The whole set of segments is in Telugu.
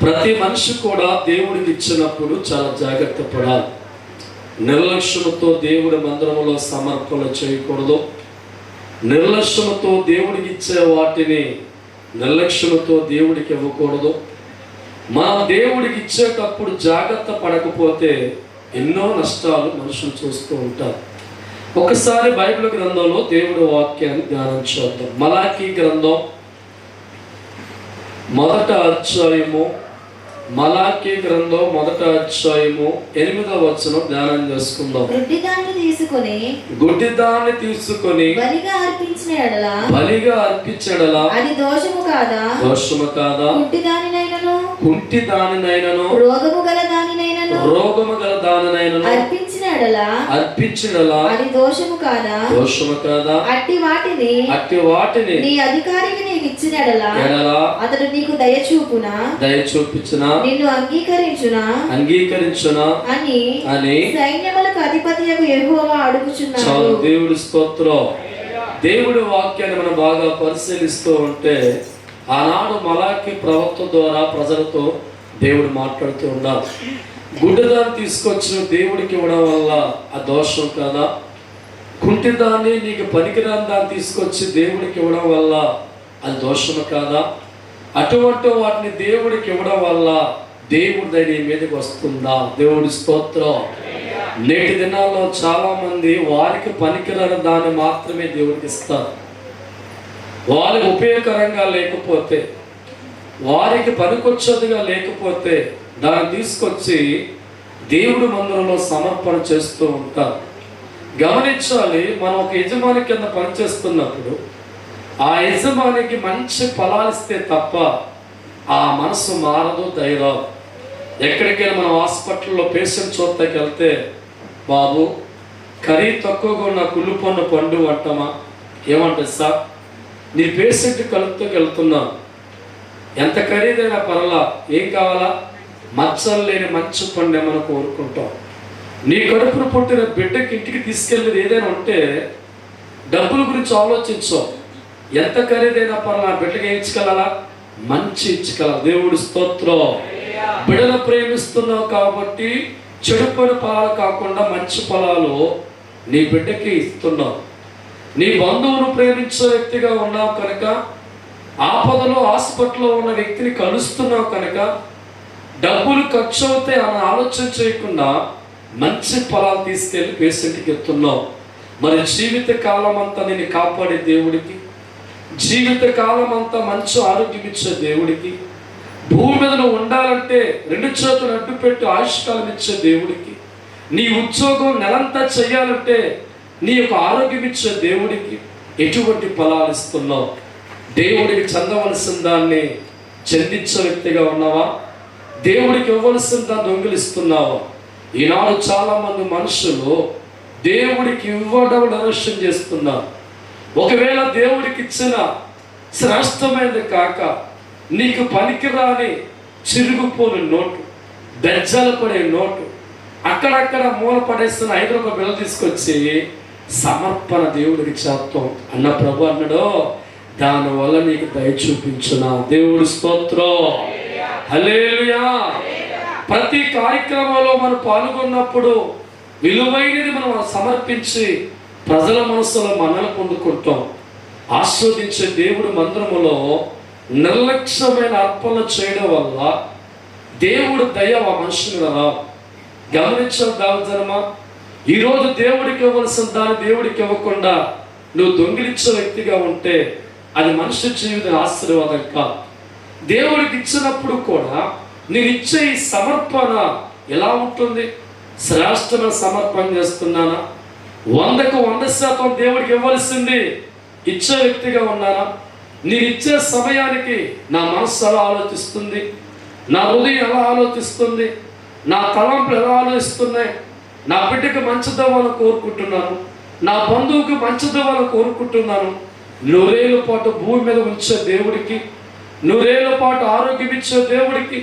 ప్రతి మనిషి కూడా దేవుడికి ఇచ్చినప్పుడు చాలా జాగ్రత్త పడాలి. నిర్లక్ష్యంతో దేవుడి మందిరంలో సమర్పణ చేయకూడదు. నిర్లక్ష్యంతో దేవుడికి ఇచ్చే వాటిని నిర్లక్ష్యంతో దేవుడికి ఇవ్వకూడదు. మనం దేవుడికి ఇచ్చేటప్పుడు జాగ్రత్త పడకపోతే ఎన్నో నష్టాలు మనుషులు చూస్తూ ఉంటారు. ఒకసారి బైబిల్ గ్రంథంలో దేవుడి వాక్యాన్ని ధ్యానం చేద్దాం. మలాకీ గ్రంథం 1వ అధ్యాయము, మలాకీ గ్రంథం 1వ అధ్యాయము 8వ వచనం ధ్యానం చేసుకుందాం. గుడ్డిదాన్ని తీసుకొని బలిగా అర్పించడలా అది దోషము కాదా? దోషము కాదా? కుంటిదానినైనను రోగము గల దానినైనను అర్పించడలా అది దోషము కాదా? దోషము కాదా? అట్టి వాటిని నీ అధికారికి నీకు ఇచ్చినడలా అతడు నీకు దయ చూపునా నిన్ను అంగీకరించునా అని సైన్యములకు అధిపతియగు యెహోవా అడుగుచున్నాడు. దేవుడి స్తోత్రం. దేవుడి వాక్యాన్ని మనం బాగా పరిశీలిస్తూ ఉంటే ఆనాడు మలాకి ప్రవక్త ద్వారా ప్రజలతో దేవుడు మాట్లాడుతూ ఉన్నారు. గుడ్డిదాన్ని తీసుకొచ్చి దేవుడికి ఇవ్వడం వల్ల ఆ దోషం కాదా? కుంటిదాన్ని, నీకు పనికిరాని దాన్ని తీసుకొచ్చి దేవుడికి ఇవ్వడం వల్ల అది దోషము కాదా? అటువంటి వాటిని దేవుడికి ఇవ్వడం వల్ల దేవుడి దయ నీ మీదకి వస్తుందా? దేవుడి స్తోత్రం. నేటి దినాల్లో చాలా మంది వారికి పనికిరాని దాన్ని మాత్రమే దేవుడికి ఇస్తారు. వారికి ఉపయోగకరంగా లేకపోతే, వారికి పనికొచ్చేదిగా లేకపోతే దాన్ని తీసుకొచ్చి దేవుడి మందిరంలో సమర్పణ చేస్తూ ఉంటారు. గమనించాలి, మనం ఒక యజమాని కింద పనిచేస్తున్నప్పుడు ఆ యజమానికి మంచి ఫలాలిస్తే తప్ప ఆ మనసు మారదు, ధైర్యం. ఎక్కడికైనా మనం హాస్పిటల్లో పేషెంట్ చూడటానికి వెళ్తే, బాబు ఖరీదు తక్కువగా ఉన్న కుళ్ళుపొన్న పండు అంటామా? ఏమంటుంది సార్, నీ పేషెంట్ కలుపుతూ వెళ్తున్నావు, ఎంత ఖరీదైనా పర్లా, ఏం కావాలా? మచ్చలు లేని మంచి పండు ఏమైనా కోరుకుంటాం. నీ కడుపున పుట్టిన బిడ్డకి ఇంటికి తీసుకెళ్ళేది ఏదైనా ఉంటే డబ్బుల గురించి ఆలోచించు. ఎంత ఖరీదైనా పర్లా, బిడ్డకి ఏం ఇచ్చగలరా? మంచి ఇచ్చగలరా? దేవుడి స్తోత్రం. బిడ్డను ప్రేమిస్తున్నావు కాబట్టి చెడు ఫలాలు కాకుండా మంచి ఫలాలు నీ బిడ్డకి ఇస్తున్నావు. నీ బంధువును ప్రేమించే వ్యక్తిగా ఉన్నావు కనుక, ఆపదలో హాస్పిటల్లో ఉన్న వ్యక్తిని కలుస్తున్నావు కనుక, డబ్బులు ఖర్చు అవుతాయి అని ఆలోచన చేయకుండా మంచి ఫలాలు తీసుకెళ్ళి పేషెంట్కి ఎత్తున్నావు. మరి జీవిత కాలం అంతా నేను కాపాడే దేవుడికి, జీవిత కాలం అంతా మంచి ఆరోగ్యం ఇచ్చే దేవుడికి, భూమి మీద నువ్వు ఉండాలంటే 2 చేతులు అడ్డు పెట్టి ఆయుష్కాలం ఇచ్చే దేవుడికి, నీ ఉద్యోగం నెలంతా చేయాలంటే నీ యొక్క ఆరోగ్యం ఇచ్చే దేవుడికి ఎటువంటి ఫలాలు ఇస్తున్నావు? దేవుడికి చెందవలసిన దాన్ని చెందించే వ్యక్తిగా ఉన్నావా? దేవుడికి ఇవ్వవలసిన దాన్ని దొంగిలిస్తున్నావా? ఈనాడు చాలా మంది మనుషులు దేవుడికి ఇవ్వడం నిర్లక్ష్యం చేస్తున్నారు. ఒకవేళ దేవుడికి ఇచ్చిన శ్రేష్టమైనది కాక నీకు పనికిరాని చిరుగుపోని నోటు, బెజ్జలు పడే నోటు, అక్కడక్కడ మూల పడేస్తున్న 5 రూపాయల బిళ్ళ తీసుకొచ్చి సమర్పణ దేవుడికి చేస్తాం అన్న ప్రభు అన్నాడు, దానివల్ల నీకు దయ చూపించునా? దేవుడి స్తోత్రం. హల్లెలూయా. ప్రతి కార్యక్రమంలో మనం పాల్గొన్నప్పుడు విలువైనది మనం సమర్పించి ప్రజల మనసులో మనల్ని పొందుకుంటాం. ఆస్వాదించే దేవుడి మందిరములో నిర్లక్ష్యమైన అర్పణ చేయడం వల్ల దేవుడు దయ ఆ మనుషుని రా. గమనించావు దావజనమా, ఈరోజు దేవుడికి ఇవ్వవలసిన దాన్ని దేవుడికి ఇవ్వకుండా నువ్వు దొంగిలించే వ్యక్తిగా ఉంటే అది మనిషి జీవితం ఆశీర్వాదం కాదు. దేవుడికి ఇచ్చినప్పుడు కూడా నేను ఇచ్చే ఈ సమర్పణ ఎలా ఉంటుంది? శ్రేష్టమైన సమర్పణ చేస్తున్నానా? 100కు 100% దేవుడికి ఇవ్వాల్సింది ఇచ్చే వ్యక్తిగా ఉన్నానా? నేను ఇచ్చే సమయానికి నా మనస్సు ఎలా ఆలోచిస్తుంది, నా హృదయం ఎలా ఆలోచిస్తుంది, నా తలంపులు ఎలా ఆలోచిస్తున్నాయి? నా బిడ్డకు మంచిదవ్వాలని కోరుకుంటున్నాను, నా బంధువుకు మంచిదవ్వాలని కోరుకుంటున్నాను. 100 ఏళ్ల పాటు భూమి మీద ఉంచే దేవుడికి, 100 ఏళ్ల పాటు ఆరోగ్యం ఇచ్చే దేవుడికి,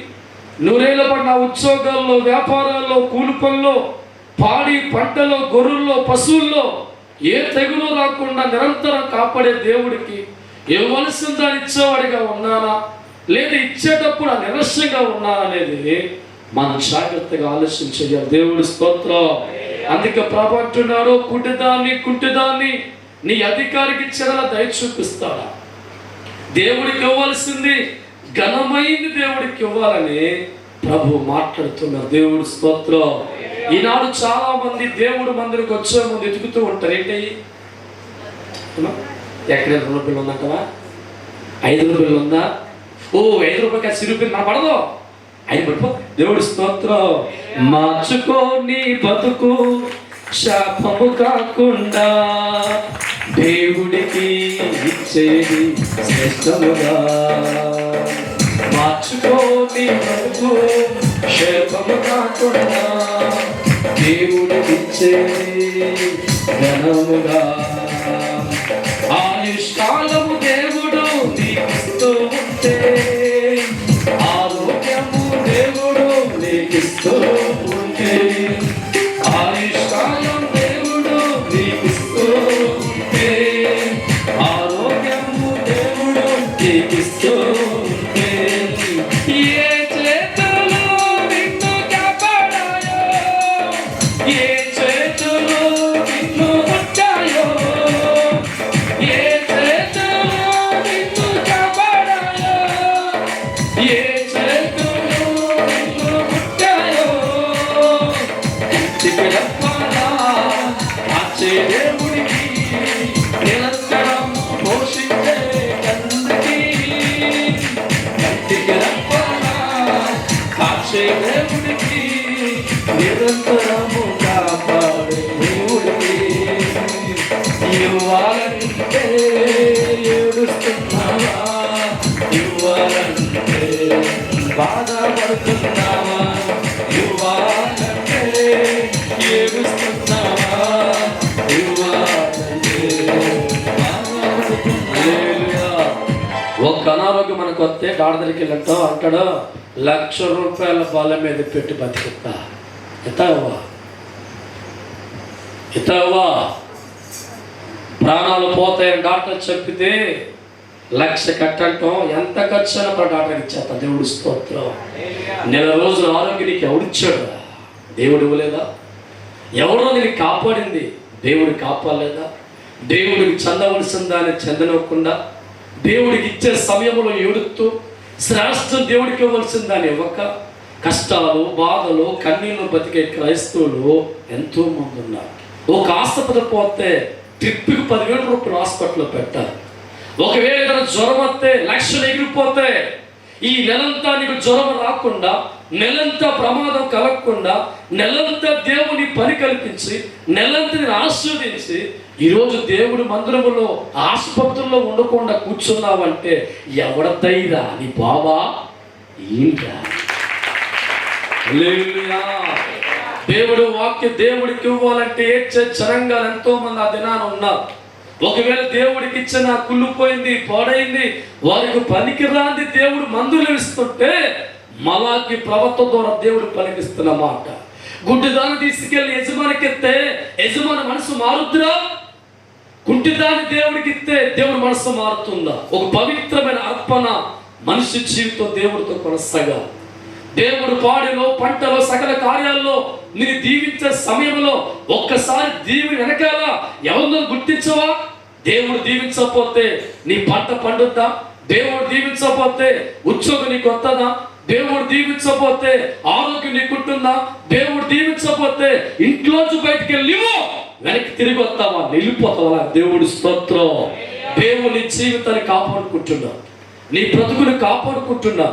100 ఏళ్ల పాటు నా ఉద్యోగాల్లో, వ్యాపారాల్లో, కూలి పనుల్లో, పాడి పంటలో, గొర్రెల్లో, పశువుల్లో ఏ తెగులు రాకుండా నిరంతరం కాపాడే దేవుడికి ఇవ్వవలసిన దాన్ని ఇచ్చేవాడిగా ఉన్నానా? లేదా ఇచ్చేటప్పుడు ఆ నిరస్యంగా ఉన్నారనేది మనం జాగ్రత్తగా ఆలోచన చేయాలి. దేవుడి స్తోత్రం. అందుకే ప్రభు అంటున్నాడు, కుంటిదాన్ని నీ అధికారికి ఇచ్చేలా దయ చూపిస్తాడా? దేవుడికి ఇవ్వాల్సింది ఘనమైంది దేవుడికి ఇవ్వాలని ప్రభు మాట్లాడుతున్నారు. దేవుడి స్తోత్రం. ఈనాడు చాలా మంది దేవుడు మందిరికి వచ్చే ముందు ఎదుగుతూ ఉంటారు. ఏంటి, ఎక్కడ 2 రూపాయలు ఉందంటవా, 5 రూపాయలు ఉందా, ఓ 5 రూపాయలకి 10 రూపాయలు మన పడదు, 5 పడిపో. దేవుడి స్తోత్రం. మార్చుకోని బతుకు శాపము కాకుండా దేవుడికి ఇచ్చేది శ్రేష్టముగా. మార్చుకోని బతుకు శాపము కాకుండా దేవుడికి ఇచ్చేది ఘనముగా. ఆయుష్కాలము దేవుడు నీకిస్తూ ఉంటే, ఆరోగ్యము దేవుడు నీకిస్తూ ఉంటే, ఆయుష్కాలం దేవుడు నీకిస్తూ ఉంటే, ఆరోగ్యము దేవుడు నీకిస్తూ ఉంటే, ఏ చేతులు నిన్ను కాపాడాయో, ఏ చేతులు నిన్ను ముట్టాయో, ఏ చేతులు నిన్ను కాపాడాయో, ఏ చేతులు నిన్ను ముట్టాయో, కంటికి రెప్పలా కాచే దేవుడికి, నిరంతరం పోషించే తండ్రికి, కంటికి రెప్పలా కాచే దేవుడికి, నిరంతరము కాపాడే దేవుడికి. ఇవ్వాలంటే ఏడుస్తున్నావా, ఇవ్వాలంటే బాధపడుతున్నావా, ఇవ్వాలంటే ఏడుస్తున్నావా, ఇవ్వాలంటే బాధపడుతున్నావా. ఒక అనారోగ్యం మనకు వస్తే డాక్టర్ దగ్గరికి వెళ్ళంటాం, అంటాడు 1,00,000 రూపాయల బాల మీద పెట్టి బతికిస్తా, ఇతవా ప్రాణాలు పోతాయని డాక్టర్ చెప్పితే 1,00,000 కట్టంటాం. ఎంత ఖర్చు అయినా డాక్టర్ ఇచ్చేస్తా. దేవుడి స్తోత్రం. 1 రోజుల ఆరోగ్యం నీకు ఎవడిచ్చాడు? దేవుడు ఇవ్వలేదా? ఎవరో నేను కాపాడింది, దేవుడు కాపాడలేదా? దేవుడికి చెందవలసిన దాన్ని చెందనివ్వకుండా, దేవుడికి ఇచ్చే సమయంలో ఏడుతూ శ్రేష్టం దేవుడికి ఇవ్వవలసిన దాన్ని ఇవ్వక కష్టాలు, బాధలు, కన్నీళ్ళు బతికే క్రైస్తవులు ఎంతో మంది ఉన్నారు. ఒక ఆసుపత్రి పోతే ట్రిప్కి 10,000 రూపాయలు హాస్పిటల్లో పెట్టారు. ఒకవేళ ఏదైనా జ్వరం వస్తే 1,00,000 ఎగిరిపోతే, ఈ నెలంతా నీకు జ్వరం రాకుండా, నెలంతా ప్రమాదం కలగకుండా, నెలంతా దేవుని పని కల్పించి, నెలంతా నేను ఆశీర్వదించి, ఈరోజు దేవుడి మందిరములో ఆసుపత్రుల్లో ఉండకుండా కూర్చున్నావంటే ఎవడదైరా? నీ బాబా ఏంట్రా? హల్లెలూయా. దేవుడు వాక్య దేవుడికి ఇవ్వాలంటే ఏడ్చే జనంగాలు ఎంతో మంది ఆ దినాన ఉన్నారు. ఒకవేళ దేవుడికి ఇచ్చిన కుళ్ళిపోయింది, పాడైంది, వారికి పనికిరాంది దేవుడు మందులు ఇస్తుంటే, మలాకి ప్రవక్త ద్వారా దేవుడు పలికిస్తున్న మాట, గుడ్డిదాన్ని తీసుకెళ్లి యజమానికి ఇస్తే యజమాని మనసు మారుద్రా? కుంటిదాన్ని దేవుడికి ఇస్తే దేవుడి మనసు మారుతుందా? ఒక పవిత్రమైన అర్పణ మనిషి జీవితం దేవుడితో కొనసాగా. దేవుడు పాడిలో, పంటలో, సకల కార్యాల్లో నేను దీవించే సమయంలో ఒక్కసారి దీవి వెనకాల ఎవరినో గుర్తించవా? దేవుడు దీవించకపోతే నీ పంట పండుద్దా? దేవుడు దీవించకపోతే ఉద్యోగం నీకు వస్తుందా? దేవుడు దీవించకపోతే ఆరోగ్యం నీకుంటుందా? దేవుడు దీవించకపోతే ఇంట్లోంచి బయటికి వెళ్ళి వెనక్కి తిరిగి వస్తావా? వెళ్ళిపోతావా? దేవుడి స్తోత్రం. దేవుని జీవితాన్ని కాపాడుకుంటున్నా, నీ బ్రతుకుని కాపాడుకుంటున్నా,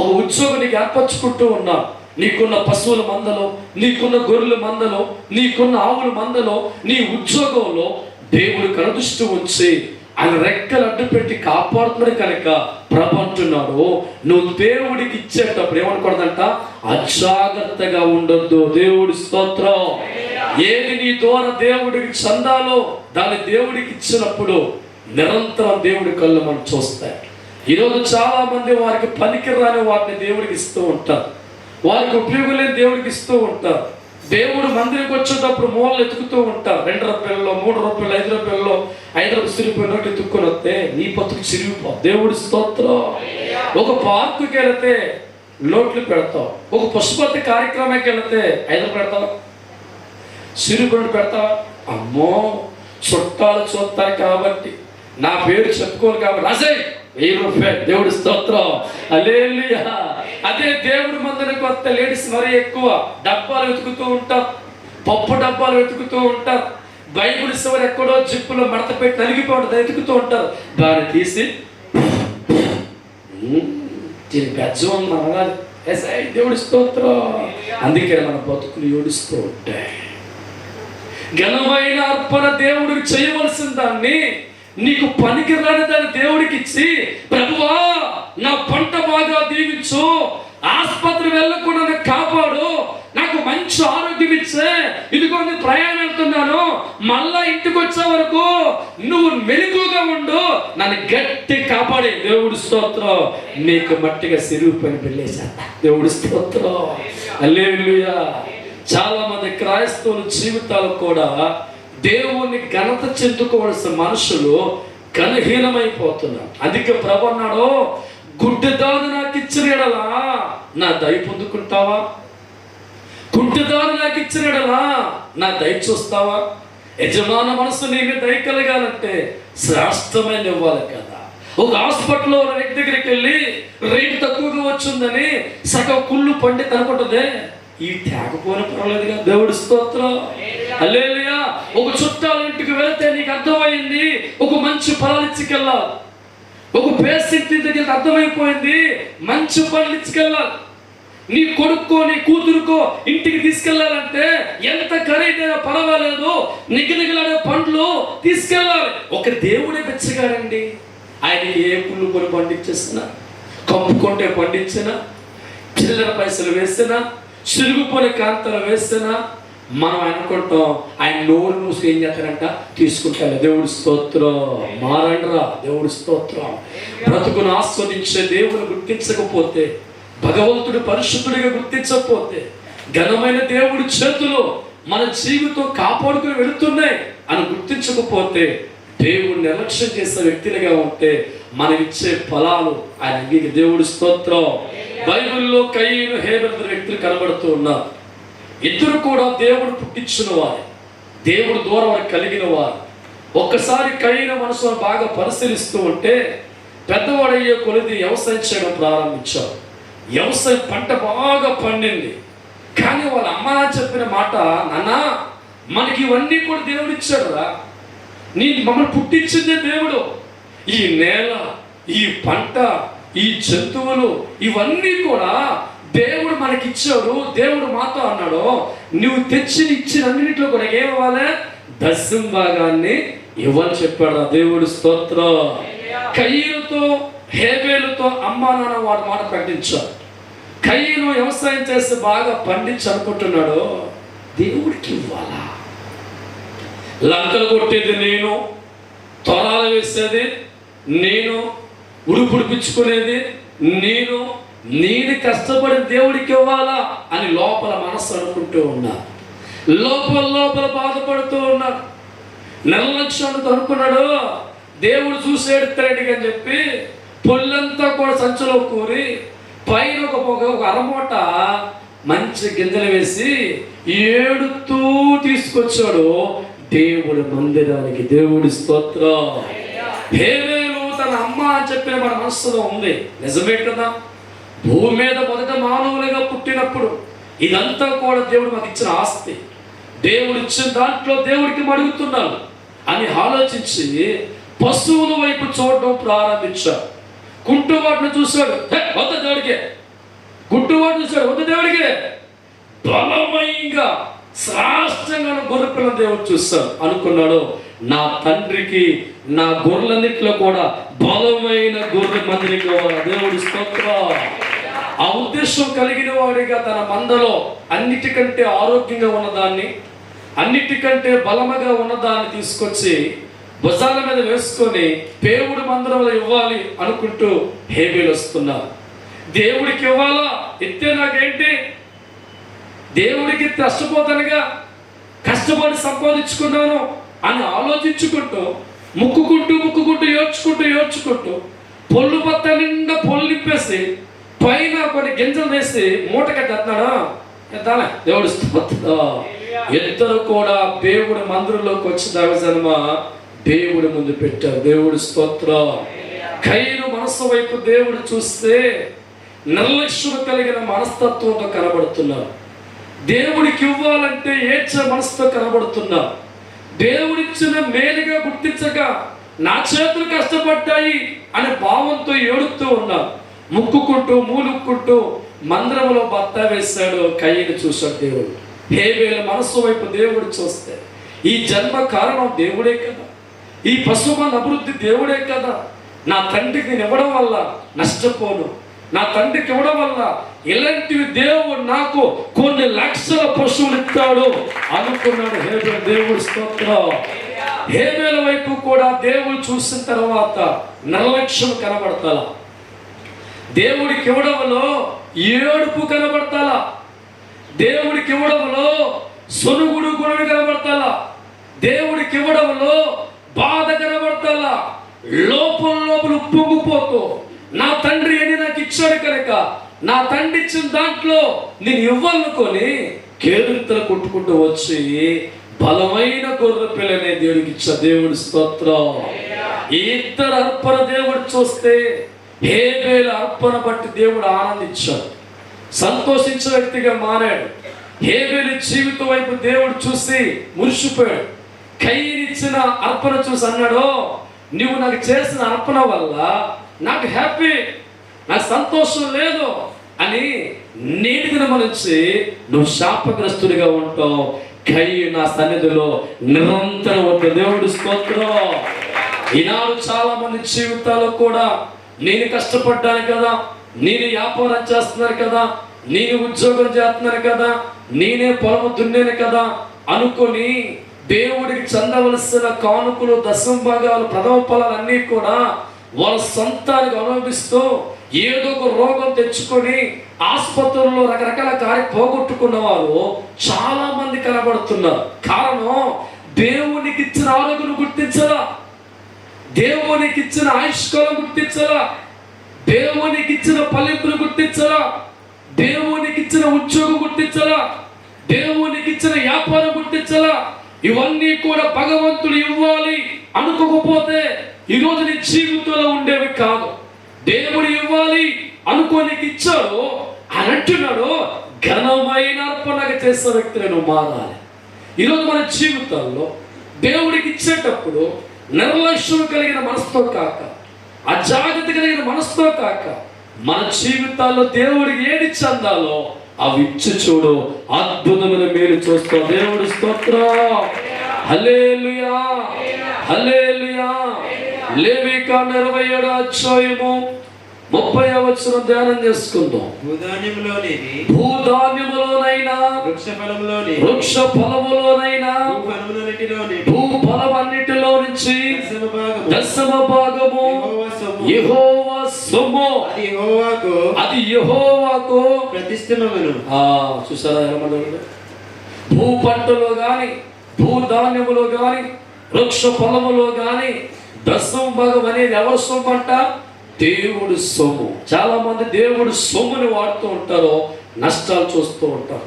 ఒక ఉద్యోగం నీకు ఏర్పరచుకుంటూ ఉన్నా, నీకున్న పశువుల మందలో, నీకున్న గొర్రెల మందలో, నీకున్న ఆవుల మందలో, నీ ఉద్యోగంలో దేవుడు కనుదృష్టి ఉంచి ఆయన రెక్కలు అడ్డు పెట్టి కాపాడుతున్నాడు కనుక ప్రభు అంటున్నాడు, నువ్వు దేవుడికి ఇచ్చేటప్పుడు ఏమనుకోవద్దంట, అజాగ్రత్తగా ఉండొద్దు. దేవుడి స్తోత్రం. ఏది నీ ద్వారా దేవుడికి చెందాలో దాన్ని దేవుడికి ఇచ్చినప్పుడు నిరంతరం దేవుడి కళ్ళు మనం చూస్తాయి. ఈరోజు చాలా మంది వారికి పనికిరాని వాటిని దేవుడికి ఇస్తూ ఉంటారు, వారికి ఉపయోగం లేని దేవుడికి ఇస్తూ ఉంటారు. దేవుడు మందిరికి వచ్చేటప్పుడు మూలలు ఎత్తుకుతూ ఉంటారు. 2 రూపాయల్లో, 3 రూపాయలు, 5 రూపాయల్లో 5 రూపాయలు చిరిగిపోయి నోటి ఎత్తుక్కొని వస్తే నీ బతుకు చిరిగిపో. దేవుడి స్తోత్రం. ఒక పార్కుకి వెళితే నోట్లు పెడతావు. ఒక పుష్పతి కార్యక్రమానికి వెళితే 5 పెడతావు, చిరుగుడు పెడతావు. అమ్మో, చుట్టాలు చూస్తారు కాబట్టి, నా పేరు చెప్పుకోను కాబట్టి రాజయ్ 1000 రూపాయలు. దేవుడి స్తోత్రం. హల్లెలూయా. అదే దేవుడి మందిరికి వస్తే లేడీస్ మరీ ఎక్కువ డబ్బాలు వెతుకుతూ ఉంటారు, పప్పు డబ్బాలు వెతుకుతూ ఉంటారు. బైబిల్ చివరి ఎక్కడో జిప్పులో మడత పెట్టి నలిగిపోవడం వెతుకుతూ ఉంటారు. దాన్ని తీసి పెద్దం అనగాలి. దేవుడి స్తోత్రం. అందుకే మన బతుకులు ఏడుస్తూ ఉంటాయి. ఘనమైన అర్పణ దేవుడికి చేయవలసిన దాన్ని నీకు పనికిరాని దాన్ని దేవుడికి ఇచ్చి, ప్రభువా నా పంట బాగా దీవించు, ఆసుపత్రి వెళ్ళకుండా నాకు కాపాడు, నాకు మంచి ఆరోగ్యం ఇచ్చే, ఇదిగో నేను ప్రయాణం వెళ్తున్నాను, మళ్ళా ఇంటికి వచ్చే వరకు నువ్వు మెలకుగా ఉండు, నన్ను గట్టి కాపాడే. దేవుడి స్తోత్రం. నీకు మట్టిగా సిరుగు పని పెళ్ళేశాట. దేవుడి స్తోత్రం. హల్లెలూయా. చాలా మంది క్రైస్తవుల జీవితాలు కూడా దేవుని ఘనత చెందుకోవలసిన మనుషులు ఘనహీనమైపోతున్నారు. అందుకే ప్రభు అన్నాడు, గుడ్డిదాన్ని నాకు ఇచ్చిన ఎడలా నా దయ పొందుకుంటావా? గుడ్డిదాన్ని నాకు ఇచ్చిన ఎడలా నా దయ చూస్తావా? యజమాన మనసు నీ మీద దయ కలగాలంటే శ్రేష్టమైన ఇవ్వాలి కదా. ఒక హాస్పిటల్లో ఉన్న వ్యక్తి దగ్గరికి వెళ్ళి రేటు తక్కువగా వచ్చిందని సగం కుళ్ళు పండిత్ అనుకుంటుంది, ఇవి తేకపోయినా పర్వాలేదుగా. దేవుడి స్తోత్రం. హల్లెలూయా. ఒక చుట్టాల ఇంటికి వెళితే నీకు అర్థమైంది ఒక మంచి ఫలాలు ఇచ్చుకెళ్ళాలి. ఒక పేషెంట్ దగ్గరికి అర్థమైపోయింది మంచి పనులు ఇచ్చుకెళ్ళాలి. నీ కొడుకో నీ కూతురుకో ఇంటికి తీసుకెళ్ళాలంటే ఎంత ఖరీదైనా పర్వాలేదు, నిగినిగిలాడే పండ్లు తీసుకెళ్ళాలి. ఒక దేవుడే బెచ్చగాడండి. ఆయనకి ఏ పుల్లు కొని పండించేసినా, కమ్ముకుంటే పండించినా, చిల్లర పైసలు వేసినా, చిరుగుపోని కాంతలు వేసినా మనం అనుకుంటాం ఆయన నోరు మూసి ఏం చేస్తారంట, తీసుకుంటారు. దేవుడి స్తోత్రం. మారండ్రా. దేవుడి స్తోత్రం. బ్రతుకును ఆస్వాదించే దేవుని గుర్తించకపోతే, భగవంతుడు పరిశుద్ధుడిగా గుర్తించకపోతే, ఘనమైన దేవుడి చేతులు మన జీవితం కాపాడుకుని వెళుతున్నాయి అని గుర్తించకపోతే, దేవుడు నిర్లక్ష్యం చేసే వ్యక్తులుగా ఉంటే మనం ఇచ్చే ఫలాలు ఆయన అంగీకి. దేవుడి స్తోత్రం. బైబిల్లో కయీను, హేబెలు వ్యక్తులు కనబడుతూ ఉన్నారు. ఇద్దరు కూడా దేవుడు పుట్టించిన వారు, దేవుడు దూరం కలిగిన వారు. ఒక్కసారి కయీను మనసును బాగా పరిశీలిస్తూ ఉంటే, పెద్దవాడయ్యే కొలిది వ్యవసాయం చేయడం ప్రారంభించారు. వ్యవసాయం పంట బాగా పండింది. కానీ వాళ్ళ అమ్మ చెప్పిన మాట, నాన్న మనకి ఇవన్నీ కూడా దేవుడు ఇచ్చాడురా, నీ మమ్మల్ని పుట్టించిందే దేవుడు. ఈ నేల, ఈ పంట, ఈ జంతువులు ఇవన్నీ కూడా దేవుడు మనకి ఇచ్చాడు. దేవుడు మాతో అన్నాడు, నువ్వు తెచ్చి ఇచ్చిన అన్నింటిలో కూడా ఏమివ్వాలి? దశమ భాగాన్ని ఇవ్వని చెప్పాడు. దేవుడు స్తోత్రం. కయీనుతో హేబేలుతో అమ్మా నాన్న వాడి మాట ప్రకటించాడు. కయీను వ్యవసాయం చేస్తే బాగా పండించి అనుకుంటున్నాడు, దేవుడికి ఇవ్వాలా? లంకలు కొట్టేది నేను, తొరాలు వేసేది నేను, ఉడుపుడిపించుకునేది నేను, కష్టపడి దేవుడికి ఇవ్వాలా అని లోపల మనస్సు అనుకుంటూ ఉన్నా. లోపల బాధపడుతూ ఉన్నాడు. నిర్లక్ష్యంతో అనుకున్నాడు, దేవుడు చూసి ఏడుతాడు అని చెప్పి పొల్లంతా కూడా సంచిలో కూరి పైన ఒక అరమూట మంచి గింజలు వేసి ఏడుతూ తీసుకొచ్చాడు దేవుడి మందిరానికి. దేవుడి స్తోత్రం. హేబేలు తన అమ్మ అని చెప్పిన మన మనస్సులో ఉంది. నిజమే కదా. భూమి మీద మొదట మానవులుగా పుట్టినప్పుడు ఇదంతా కూడా దేవుడు మాకు ఇచ్చిన ఆస్తి, దేవుడు ఇచ్చిన దాంట్లో దేవుడికి మడుగుతున్నాను అని ఆలోచించి పశువుల వైపు చూడడం ప్రారంభించాడు. కుంటువాడిని చూశాడు, వద్ద దేవుడికే. గుడ్డువాడిని చూశాడు, వద్ద దేవుడికే. బలమైంగా శ్రాష్టంగా గొర్రెపిల్ల దేవుడు చూస్తాడు. అనుకున్నాడు, నా తండ్రికి నా గొర్రెలన్నింటిలో కూడా బలమైన గొర్రె మందిరికి దేవుడి స్తోత్రం. ఆ ఉద్దేశం కలిగిన వాడిగా తన మందలో అన్నిటికంటే ఆరోగ్యంగా ఉన్నదాన్ని, అన్నిటికంటే బలముగా ఉన్నదాన్ని తీసుకొచ్చి భుజాల మీద వేసుకొని దేవుడి మందిరంలో ఇవ్వాలి అనుకుంటూ హేబేలు వస్తున్నారు. దేవుడికి ఇవ్వాలా? ఇస్తే నాకేంటి? దేవుడికి నష్టపోతానుగా, కష్టపడి సంపాదించుకున్నాను అని ఆలోచించుకుంటూ ముక్కుకుంటూ ఏడ్చుకుంటూ పొల్లు బత్త నిండా పొల్లు నింపేసి పైన కొన్ని గింజలు వేసి మూట కట్టేస్తున్నాడా ఎత్తాలే. దేవుడు స్తోత్రం. ఇద్దరు కూడా దేవుడి మందిరంలోకి వచ్చి దైవజన్మ దేవుడి ముందు పెట్టారు. దేవుడి స్తోత్రం. కయీను మనసు వైపు దేవుడు చూస్తే నిర్లక్ష్యం కలిగిన మనస్తత్వంతో కనబడుతున్నారు. దేవుడికి ఇవ్వాలంటే ఏడ్చే మనసుతో కనబడుతున్నారు. దేవుడిచ్చిన మేలుగా గుర్తించక నా చేతులు కష్టపడ్డాయి అనే భావంతో ఏడుస్తూ ఉన్నారు. మూలుక్కుంటూ మందిరంలో బత్త వేశాడు. కయీను చూశాడు దేవుడు. హేబేలు మనస్సు వైపు దేవుడు చూస్తే ఈ జన్మ కారణం దేవుడే కదా, ఈ పశువుల అభివృద్ధి దేవుడే కదా, నా తండ్రికి నేను ఇవ్వడం వల్ల నష్టపోను, నా తండ్రికి ఇవ్వడం వల్ల ఇలాంటివి దేవుడు నాకు కొన్ని లక్షల పశువులు ఇస్తాడు అనుకున్నాడు హేబేలు. దేవుడు స్తోత్రం. హేబేలు వైపు కూడా దేవుడు చూసిన తర్వాత నిర్లక్ష్యం కనబడతాలా, దేవుడికి ఇవ్వడంలో ఏడుపు కనబడతాలా, దేవుడికి ఇవ్వడంలో సొనుగుడు గుణుడు కనబడతాలా, దేవుడికి ఇవ్వడంలో బాధ కనబడతాలా, లోపల ఉప్పొంగిపోతూ నా తండ్రి అని నాకు ఇచ్చాడు కనుక నా తండ్రి ఇచ్చిన దాంట్లో నేను ఇవ్వాలనుకొని కేరింతలు కొట్టుకుంటూ వచ్చి బలమైన గొర్రె పిల్లనే దేవుడికి ఇచ్చా. దేవుడి స్తోత్రం. ఈ ఇద్దరు అర్పణ దేవుడు చూస్తే హేబేలు అర్పణ బట్టి దేవుడు ఆనందించాడు, సంతోషించే వ్యక్తిగా మారాడు. హేబేలు జీవితం వైపు దేవుడు చూసి మురిసిపోయాడు. కయీను ఇచ్చిన అర్పణ చూసి అన్నాడు, నువ్వు నాకు చేసిన అర్పణ వల్ల నాకు హ్యాపీ, నాకు సంతోషం లేదు అని నేటి దినం నుంచి నువ్వు శాపగ్రస్తుడిగా ఉంటావు. కయీను నా సన్నిధిలో నిరంతరం ఉంటే దేవుడి స్తోత్రం. ఈనాడు చాలా మంది జీవితాల్లో కూడా నేను కష్టపడ్డాను కదా, నేను వ్యాపారం చేస్తున్నాను కదా, నేను ఉద్యోగం చేస్తున్నాను కదా, నేనే పొలము దున్నాను కదా అనుకొని దేవుడికి చెందవలసిన కానుకలు, దశమ భాగాలు, ప్రథమ ఫలాలన్నీ కూడా వాళ్ళ సొంతానికి అనుభవిస్తూ ఏదో ఒక రోగం తెచ్చుకొని ఆసుపత్రుల్లో రకరకాల పోగొట్టుకున్న వాళ్ళు చాలా మంది కనబడుతున్నారు. కారణం దేవునికి ఇచ్చిన ఆరోగ్యం గుర్తించరా, దేవునికి ఇచ్చిన ఆయుష్కాలం గుర్తించరా, దేవునికి ఇచ్చిన ఫలింపులు గుర్తించరా, దేవునికి ఇచ్చిన ఉద్యోగం గుర్తించరా, దేవునికి ఇచ్చిన వ్యాపారం గుర్తించరా. ఇవన్నీ కూడా భగవంతుడు ఇవ్వాలి అనుకోకపోతే ఈరోజు నీ జీవితంలో ఉండేవి కాదు. దేవుడు ఇవ్వాలి అనుకోనికి ఇచ్చాడు అని అంటున్నాడు. ఘనమైన అర్పణగా చేసే వ్యక్తిని నువ్వు మారాలి. ఈరోజు మన జీవితాల్లో దేవుడికి ఇచ్చేటప్పుడు నిర్లక్ష్యం కలిగిన మనసుతో కాక, అజాగ్రత్త కలిగిన మనసుతో కాక, మన జీవితాల్లో దేవుడికి ఏది చెందాలో అవి ఇచ్చి చూడు, అద్భుతమైన మేలు చూస్తావు. దేవుడి స్తోత్రం. హల్లెలూయా, హల్లెలూయా. లేవికాండం 27వ అధ్యాయము 30వ వచనం ధ్యానం చేసుకుందాం. భూధాన్యములోనైనా వృక్ష ఫలములోనైనా భూఫలమన్నిటిలో నుంచి దశమ భాగము యెహోవా సొమ్ము, అది యెహోవాకు ప్రతిష్ఠితమగును. చూసారా, భూ పంటలో గాని, భూధాన్యములో గాని, వృక్ష ఫలములో గాని దశమ భాగం అనేది ఎవరి సొమ్ము అంట? దేవుడు సొమ్ము. చాలా మంది దేవుడు సొమ్ముని వాడుతూ ఉంటారో నష్టాలు చూస్తూ ఉంటారు.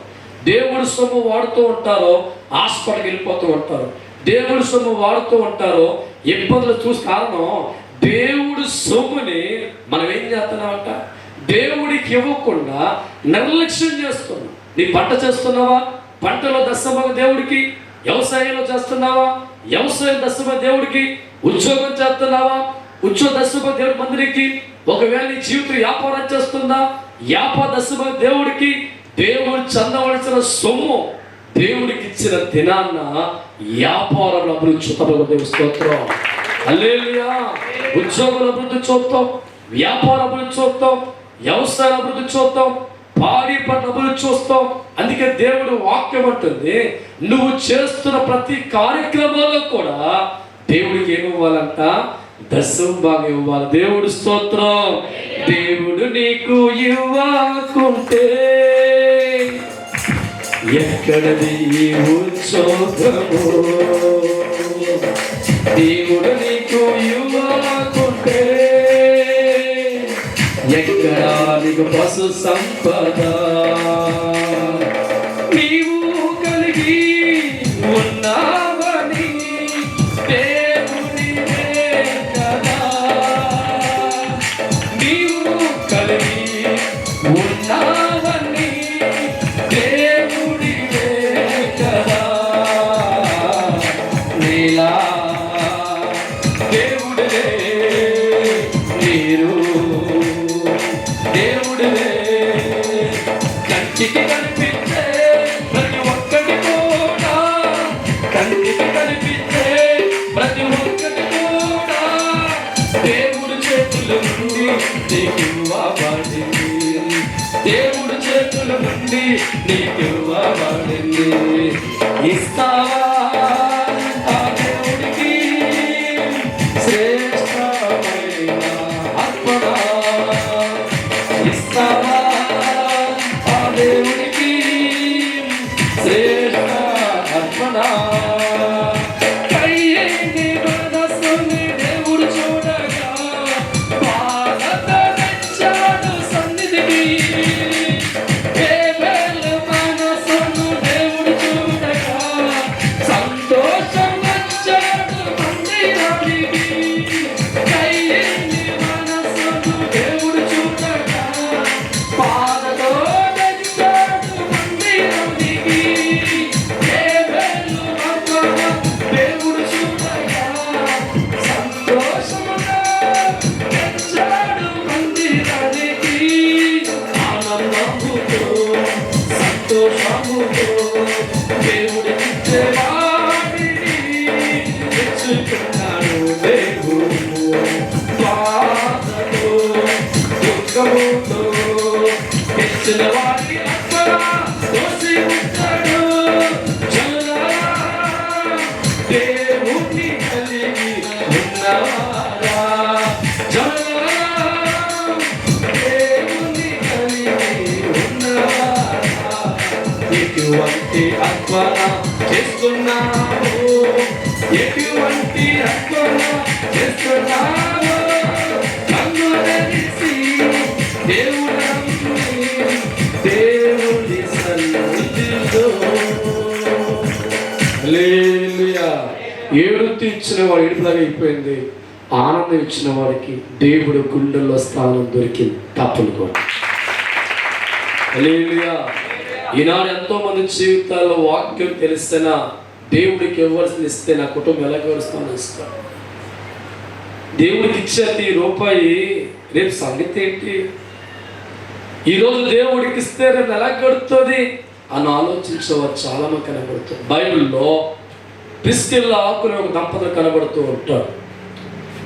దేవుడు సొమ్ము వాడుతూ ఉంటారో హాస్పిటల్కి వెళ్ళిపోతూ ఉంటారు. దేవుడు సొమ్ము వాడుతూ ఉంటారో ఇబ్బందులు చూసి. కారణం దేవుడు సొమ్ముని మనం ఏం చేస్తున్నామంట? దేవుడికి ఇవ్వకుండా నిర్లక్ష్యం చేస్తున్నాం. నీ పంట చేస్తున్నావా? పంటలో దశమ దేవుడికి. వ్యవసాయంలో చేస్తున్నావా? వ్యవసాయం దశమ దేవుడికి. ఉద్యోగం చేస్తున్నావా? ఉద్యోగ దశమ దేవుడి మందిరికి. ఒకవేళ నీ జీవితం వ్యాపారం చేస్తుందా? వ్యాపార దశమ దేవుడికి. దేవుడు చెందవలసిన సొమ్ము దేవుడికి ఇచ్చిన దినాన్న వ్యాపారంలో అభివృద్ధి చూద్దాం. దేవుడి స్తోత్రం. హల్లెలూయా. ఉద్యోగుల అభివృద్ధి చూద్దాం, వ్యాపార అభివృద్ధి చూద్దాం, వ్యవసాయ అభివృద్ధి చూద్దాం, పాడి పంట అభివృద్ధి చూస్తాం. అందుకే దేవుడు వాక్యం అంటుంది, నువ్వు చేస్తున్న ప్రతి కార్యక్రమంలో కూడా దేవుడికి ఏమి ఇవ్వాలంట? దశమ భాగం ఇవ్వాలి. దేవుడి స్తోత్రం. దేవుడు నీకు ఇవ్వకుంటే ఎక్కడది ఈ ఉత్సవము? దేవుడు నీకు ఇవ్వాలనుకుంటే ఎక్కడ నీకు పశు సంపద నీవు కలిగి ఉన్నావని దేవుడివే కదా. నీవు కలిగి ఉన్నావని దేవుడివే కదా. నీలా దేవుడివే, నీరు దేవుడివే. కంటికి కనిపించే ప్రతి ఒక్కటి కూడా, కంటికి కనిపించే ప్రతి ఒక్కటి కూడా దేవుడి చేతుల నుండి నీకు ఇవ్వబడింది. దేవుడి చేతుల నుండి నీకు ఇవ్వబడింది. ఇస్తావా ఆ దేవుడికి శ్రేష్టమైన అర్పణ? ఇస్తావా ఆ దేవుడికి శ్రేష్ట అర్పణ? కయ్యేని మనసుని దేవుడు చూడగా బాధత తెచ్చాడు సన్నిధికి. హేబెలు మనసును దేవుడు చూడగా సంతోషం వచ్చాడు మందిరానికి. కయ్యేని మనసును దేవుడు చూడగా బాధతో తెచ్చాడు మందిరానికి. హేబెలు మనసును దేవుడు చూడగా సంతోషముగా తెచ్చాడు మందిరానికి. ఆనందముతో సంతోషముతో దేవుడికిచ్చే వాడిని తెచ్చుకున్నాడు దేవుడు. బాధతో దుఃఖముతో తెచ్చిన వాడిని అక్కడ తోసి ఉంటాడు. జనులారా, దేవుణ్ణి కలిగి ఉన్నవారా, జనులారా, దేవుణ్ణి కలిగి ఉన్నవారా, ఎటువంటి అర్పణ చేస్తున్నావు? ఎటువంటి అర్పణ చేస్తున్నావు? కన్ను తెరిచి దేవుడిని దేవుడి సన్నిధిలో. హల్లెలూయా. ఏడుతూ ఇచ్చిన వాడు ఏడుపులాగా అయిపోయింది. ఆనందం ఇచ్చిన వారికి దేవుడు గుండెల్లో స్థానం దొరికింది. తప్పులు కూడా. హల్లెలూయా. ఈనాడు ఎంతో మంది జీవితాల్లో వాక్యం తెలిసిన దేవుడికి ఇవ్వాల్సింది ఇస్తే నా కుటుంబం ఎలా గౌరవిస్తామని ఇస్తాను. దేవుడికి ఇచ్చేది రూపాయి, రేపు సంగతి ఏంటి? ఈరోజు దేవుడికి ఇస్తే రేపు ఎలా గడుతుంది అని ఆలోచించేవారు చాలా మంది కనబడుతుంది. బైబిల్లో ప్రిస్కిల్లా ఆకుని ఒక దంపతులు కనబడుతూ ఉంటారు.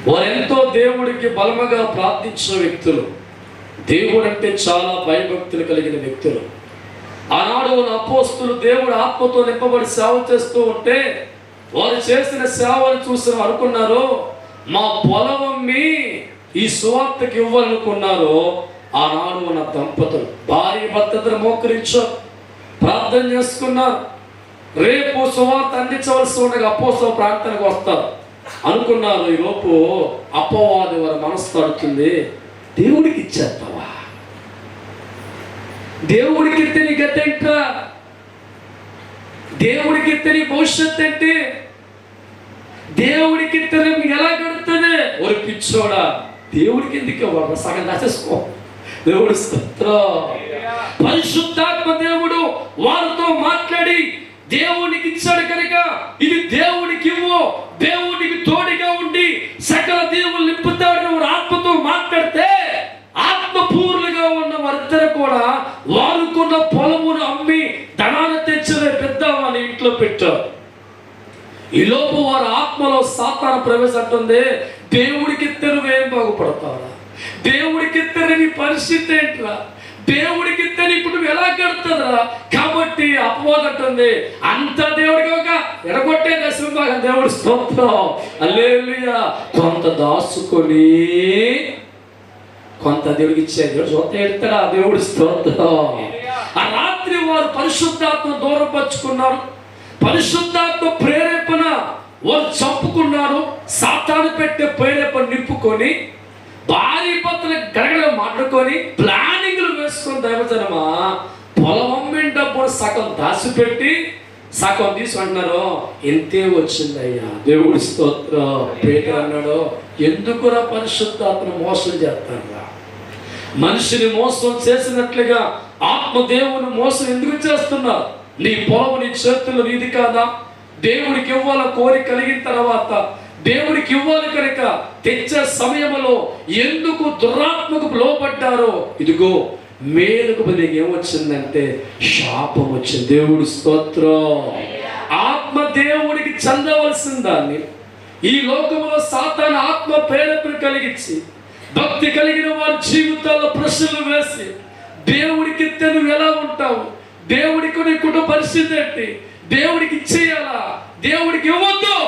వారు ఎంతో దేవుడికి బలముగా ప్రార్థించిన వ్యక్తులు, దేవుడు అంటే చాలా భయభక్తులు కలిగిన వ్యక్తులు. ఆనాడు అపోస్తులు దేవుడు ఆత్మతో నింపబడి సేవ చేస్తూ ఉంటే వారు చేసిన సేవను చూసి అనుకున్నారు, మా పొలం అమ్మి ఈ సువార్తకి ఇవ్వాలనుకున్నారు. ఆనాడు ఉన్న దంపతులు భార్య భర్తను మోకరించారు, ప్రార్థన చేసుకున్నారు. రేపు సువార్త అందించవలసి ఉండగా అపోస్తల ప్రాంతానికి వస్తారు అనుకున్నారు. ఈలోపు అపవాది వారి మనసు తడుతుంది, దేవుడికి ఇచ్చేస్తావా? దేవుడికి ఇస్తే నీ గతి ఏంట్రా? దేవుడికి ఇస్తే నీ భవిష్యత్తు ఏంటి? దేవుడికి ఇస్తే రేపు ఎలా గడుతుంది? ఒరి పిచ్చోడా, దేవుడికి ఎందుకు ఇవ్వాలి? సగం దాచేసుకో. దేవుడు స్తోత్రం. పరిశుద్ధాత్మ దేవుడు వారితో మాట్లాడి దేవునికి ఇచ్చాడు కనుక ఇది దేవుడికి ఇవ్వు, దేవుడికి తోడుగా ఉండి సకల దేవుళ్ళు నింపుతాడు. ఆత్మతో మాట్లాడితే ఆత్మపూర్లుగా ఉన్న వారిద్దరు కూడా వారుకున్న పొలమును అమ్మి ధనాన్ని తెచ్చిన పెద్ద వాళ్ళ ఇంట్లో పెట్టారు. ఈ లోపు వారి ఆత్మలో సాతాను ప్రవేశిస్తుంది. దేవుడికి ఇద్దరు ఏం బాగుపడతారా? దేవుడికి ఇద్దరు నీ పరిస్థితి ఏంట్రా? దేవుడికి ఇద్దరు ఇప్పుడు ఎలా కడుతుందిరా? కాబట్టి అపవాదంటుంది అంత దేవుడికి ఒక ఎడగొట్టే దశమ భాగం దేవుడు స్తోత్రం. హల్లెలూయా. కొంత దాచుకొని కొంత దేవుడికి ఇచ్చే దేవుడు సొంత ఎడతాడా? దేవుడు స్తోత్రం. ఆ రాత్రి వారు పరిశుద్ధాత్మ దూరం కలవరపరుచుకున్నారు, పరిశుద్ధాత్మ ప్రేరేపణ వారు చంపుకున్నారు, సాతాను పెట్టే ప్రేరేపణ నింపుకొని భారీ భర్తలు గడగడ మాట్లాడుకొని ప్లానింగ్లు వేసుకొని దైవజనమా పొలం అమ్మిన డబ్బులు సగం దాచిపెట్టి సగం తీసుకుంటున్నారు. ఎంతే వచ్చిందయ్యా, దేవుడి స్తోత్రం. పేతురు అన్నాడు, ఎందుకురా పరిశుద్ధాత్మను మోసం చేస్తారా? మనిషిని మోసం చేసినట్లుగా ఆత్మదేవుని మోసం ఎందుకు చేస్తున్నారు? నీ పొలం నీ చేతుల్లో నీది కాదా? దేవుడికి ఇవ్వాల కోరిక కలిగిన తర్వాత దేవుడికి ఇవ్వాలి కనుక తెచ్చే సమయంలో ఎందుకు దురాత్మకు లోపడ్డారో, ఇదిగో మేలుకు బదిలీ ఏమొచ్చిందంటే శాపం వచ్చింది. దేవుడి స్తోత్రం. ఆత్మ దేవుడికి చెందవలసిన దాన్ని ఈ లోకంలో సాతాను ఆత్మ ప్రేరేపణ కలిగించి భక్తి కలిగిన వారి జీవితాల్లో ప్రశ్నలు వేసి దేవుడికి నువ్వు ఎలా ఉంటావు, దేవుడికి నీ కుటుంబ పరిస్థితి ఏంటి, దేవుడికి ఇచ్చేయాలా, దేవుడికి ఇవ్వద్దు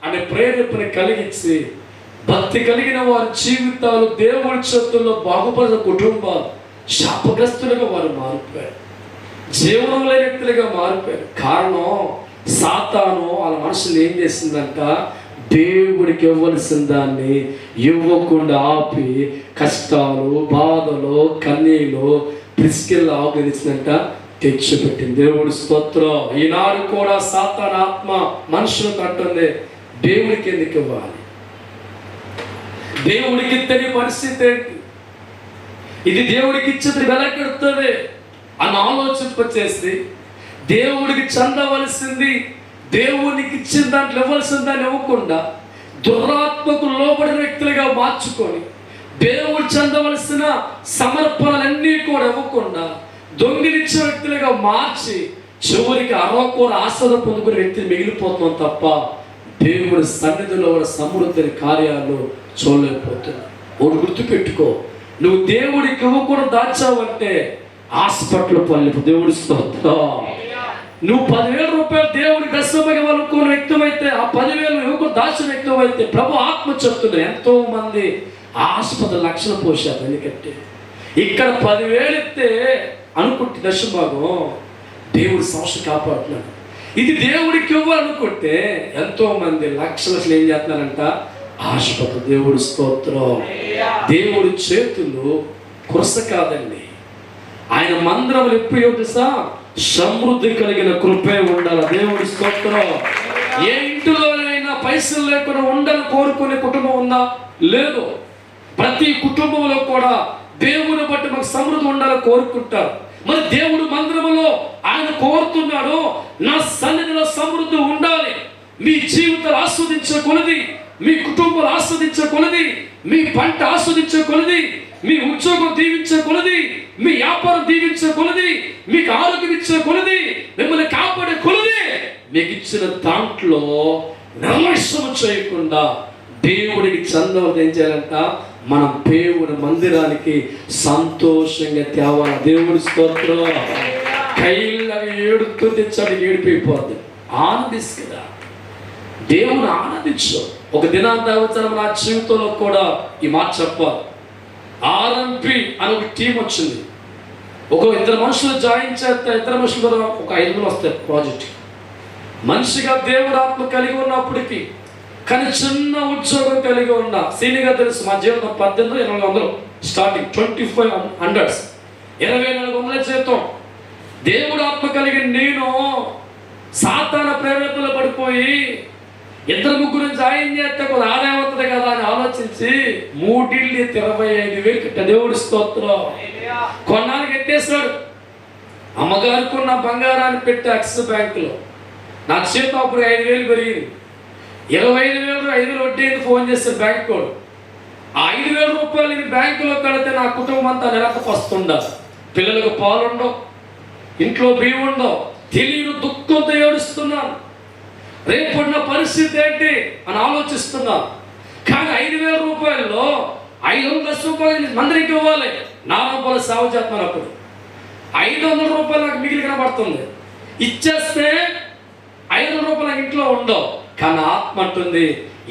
అనే ప్రేరేపణ కలిగించి భక్తి కలిగిన వారి జీవితాలు దేవుడి చేతుల్లో బాగుపడిన కుటుంబాలు శాపగ్రస్తులుగా వారు మారిపోయారు, జీవనం లేని వ్యక్తులుగా మారిపోయారు. కారణం సాతాను వాళ్ళ మనసులు ఏం చేసిందంట, దేవుడికి ఇవ్వవలసిన దాన్ని ఇవ్వకుండా ఆపి కష్టాలు, బాధలు, కన్నీళ్ళు, ప్రిస్కిల్ ఆగ్రహించినంట తెచ్చిపెట్టింది. దేవుడి స్తోత్రం. ఈనాడు కూడా సాతాను ఆత్మ మనుషులకు అంటుంది, దేవుడికి ఎందుకు ఇవ్వాలి, దేవుడికి తెలియ పరిస్థితి ఏంటి, ఇది దేవుడికి ఇచ్చేది వెలకెడుతుంది అని ఆలోచింపచేసి దేవుడికి చెందవలసింది దేవునికి ఇచ్చిన దాంట్లో ఇవ్వాల్సిన దాన్ని ఇవ్వకుండా దురాత్మకు లోబడిన వ్యక్తులుగా మార్చుకొని దేవుడు చెందవలసిన సమర్పణలన్నీ కూడా ఇవ్వకుండా దొంగిలించే వ్యక్తులుగా మార్చి చివరికి అరవకూర ఆశ్రద పొందుకునే వ్యక్తులు మిగిలిపోతున్నాం తప్ప దేవుడి సన్నిధిలో కూడా సమృద్ధి కార్యాలు చూడలేకపోతున్నాం. ఒకటి గుర్తుపెట్టుకో, నువ్వు దేవుడికి ఇవ్వకుండా దాచావంటే హాస్పిటల్ పల్లెపు. దేవుడి స్తోత్రం. నువ్వు 10,000 రూపాయలు దేవుడికి దశమగా అనుకున్న వ్యక్తమైతే ఆ 10,000 ఇవ్వకుండా దాచిన వ్యక్తమైతే ప్రభు ఆత్మ చెప్తున్నారు, ఎంతో మంది హాస్పిటల్ లక్షలు పోశారు. ఎందుకంటే ఇక్కడ 10,000 ఇస్తే అనుకుంటే దశభాగం దేవుడి సమస్య కాపాడుతున్నాడు. ఇది దేవుడికి ఇవ్వాలనుకుంటే ఎంతో మంది లక్షలు ఏం చేస్తున్నారంట, హాస్పిటల్. దేవుడి స్తోత్రం. దేవుడి చేతులు కురస కాదండి, ఆయన మందిరములు ఎప్పుడు తెలుసా, సమృద్ధి కలిగిన కృపే ఉండాలి. దేవుడి స్తోత్రం. ఏ ఇంటిలోనైనా పైసలు లేకుండా ఉండాలని కోరుకునే కుటుంబం ఉందా? లేదు. ప్రతి కుటుంబంలో కూడా దేవుని బట్టి మాకు సమృద్ధి ఉండాలని కోరుకుంటారు. మరి దేవుడు మందిరములో ఆయన కోరుతున్నాడు, నా సన్నిధిలో సమృద్ధి ఉండాలి. మీ జీవితాలు ఆస్వాదించే కొలది, మీ కుటుంబాలు ఆస్వాదించే కొలది, మీ పంట ఆస్వాదించే కొలది, మీ ఉద్యోగం దీవించే కొలది, మీ వ్యాపారం దీవించే కొలది, మీకు ఆరోగ్యం ఇచ్చే కొలది, మిమ్మల్ని కాపాడే కొలది, మీకు ఇచ్చిన దాంట్లో నిర్లక్ష్యం చేయకుండా దేవుడికి చందవది ఏం చేయాలంట, మనం దేవుడి మందిరానికి సంతోషంగా తేవాలి. దేవుడి స్తోత్రం. కైలు ఏడుతూ తెచ్చాడు, ఏడిపోయిపోద్ది. ఆనందిస్తు కదా, దేవుని ఆనందించు. ఒక దినాంత నా జీవితంలో కూడా ఈ మాట చెప్పాలి. ఆర్ఎంపి అని ఒక టీం వచ్చింది. ఒక 2 మనుషులు జాయిన్ చేస్తే 2 మనుషులు కూడా ఒక 5 వస్తాయి ప్రాజెక్ట్. మనిషిగా దేవుడు ఆత్మ కలిగి ఉన్నప్పటికీ కానీ చిన్న ఉద్యోగం కలిగి ఉన్న సీనిగా తెలుసు, మా జీవితం 18,200 స్టార్టింగ్ 2500 2400 జీతం. దేవుడు ఆత్మ కలిగి నేను సాతాన ప్రేరేపణలో పడిపోయి 2-3 జాయిన్ చేస్తే కొంత ఆదాయం అవుతుంది కదా అని ఆలోచించి 3 ఇళ్ళు 25,000 కట్ట. దేవుడి స్తోత్రం. కొన్నాళ్ళకి ఎత్తేసాడు. అమ్మగారికి ఉన్న బంగారాన్ని పెట్టి యాక్సిస్ బ్యాంకులో నా చేతి అప్పుడు 5,000 పెరిగింది. 25,000 5,000 వడ్డీ ఫోన్ చేస్తారు బ్యాంక్ కోడ్. ఆ 5,000 రూపాయలు బ్యాంకులో కడితే నా కుటుంబం అంతా నెలకు వస్తుండాలి. పిల్లలకు పాలు ఉండవు, ఇంట్లో బియ్యం ఉండవు, తెలియని దుఃఖంతో ఏడుస్తున్నాను. రేపడిన పరిస్థితి ఏంటి అని ఆలోచిస్తున్నాను. కానీ 5,000 రూపాయల్లో 500 రూపాయలు మందిరికి ఇవ్వాలి. 4 రూపాయలు సేవ చేస్తున్నారు. అప్పుడు 500 రూపాయలు నాకు మిగిలి కనబడుతుంది. ఇచ్చేస్తే 500 రూపాయలు ఇంట్లో ఉండవు. కానీ ఆత్మ అంటుంది,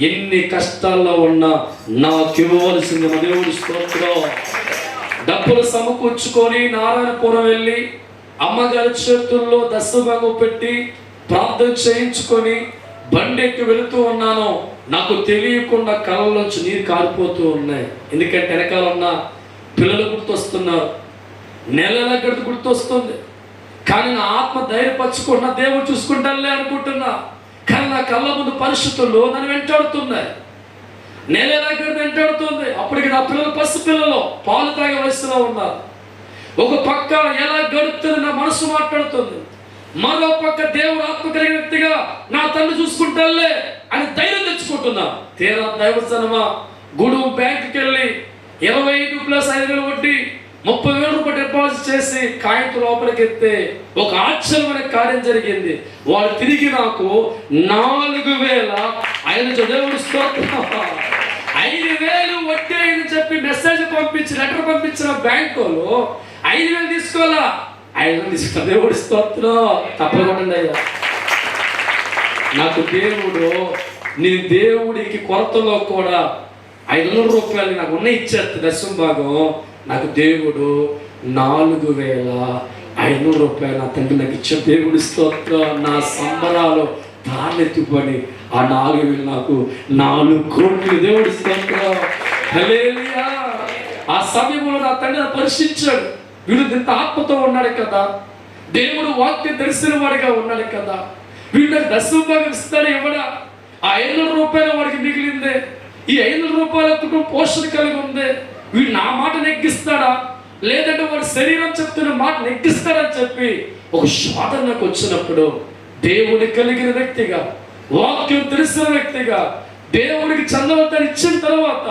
ఎన్ని కష్టాల్లో ఉన్నా నాకు ఇవ్వవలసింది. దేవుడి స్తోత్రం. డబ్బులు సమకూర్చుకొని నారాయణపురం వెళ్ళి అమ్మగారి చేతుల్లో దశభాగం పెట్టి ప్రార్థన చేయించుకొని బండెక్కి వెళుతూ ఉన్నాను. నాకు తెలియకుండా కళ్ళలోంచి నీరు కారిపోతూ ఉన్నాయి. ఎందుకంటే వెనకాల ఉన్న పిల్లలు గుర్తొస్తున్నారు, నెలల గడికి గుర్తొస్తుంది. కానీ నా ఆత్మ ధైర్యపరచుకున్న దేవుడు చూసుకుంటానులే అనుకుంటున్నా. కానీ నా కళ్ళ ముందు పరిస్థితుల్లో నన్ను వెంటాడుతున్నాయి, నెలల గడి వెంటాడుతుంది. అప్పటికి నా పిల్లలు పసి పిల్లలు పాలు తాగే వయసులో ఉన్నారు. ఒక పక్క ఎలా గడుపుతుంది నా మనసు మాట్లాడుతుంది, మరో పక్క దేవుడు ఆత్మ కలిగిన వ్యక్తిగా నా తల్లి చూసుకుంటానులే అని ధైర్యం తెచ్చుకుంటున్నా. తీరా దైవజనమా గూడూరు బ్యాంకుకి వెళ్ళి 25 + 5,000 వడ్డీ 30,000 రూపాయలు డిపాజిట్ చేసి కాగితం లోపలికి ఎత్తే ఒక ఆశ్చర్యమైన కార్యం జరిగింది. వాళ్ళు తిరిగి నాకు 4,000 దేవుడు స్తోత్రం 5,000 వడ్డీ అని చెప్పి మెసేజ్ పంపించి లెటర్ పంపించిన బ్యాంకు వాళ్ళు 5,000 తీసుకోవాలా, 5,000 తీసుకున్న దేవుడు స్తోత్రం. తప్పకుండా అయ్యా, నాకు దేవుడు నీ దేవుడికి కొరతలో కూడా 500 రూపాయలు నాకు ఉన్న ఇచ్చేస్తా దశం భాగం. నాకు దేవుడు 4,500 రూపాయలు నా తండ్రి నాకు ఇచ్చిన దేవుడి స్తోత్రం. నా సంబరాలు తాళెత్తుకొని ఆ 4,000 నాకు 4 కోట్లు దేవుడి స్తోత్రం. హల్లెలూయా. ఆ సమయంలో నా తండ్రి పరిశీలించాడు, వీడు ఇంత ఆత్మతో ఉన్నాడు కదా, దేవుడు వాక్యం తెలిసిన వాడిగా ఉన్నాడు కదా, వీడు దశం భాగం ఇస్తాడు ఇవ్వడా? ఆ 500 రూపాయలు వాడికి మిగిలిందే, ఈ 500 రూపాయల కుటుంబం పోషణ కలిగి ఉంది, వీడు నా మాట నెగ్గిస్తాడా లేదంటే వాడి శరీరం చెప్తున్న మాట నెగ్గిస్తాడని చెప్పి ఒక శోధనకు వచ్చినప్పుడు దేవుడి కలిగిన వ్యక్తిగా, వాక్యం తెలిసిన వ్యక్తిగా, దేవుడికి చందవతాన్ని ఇచ్చిన తర్వాత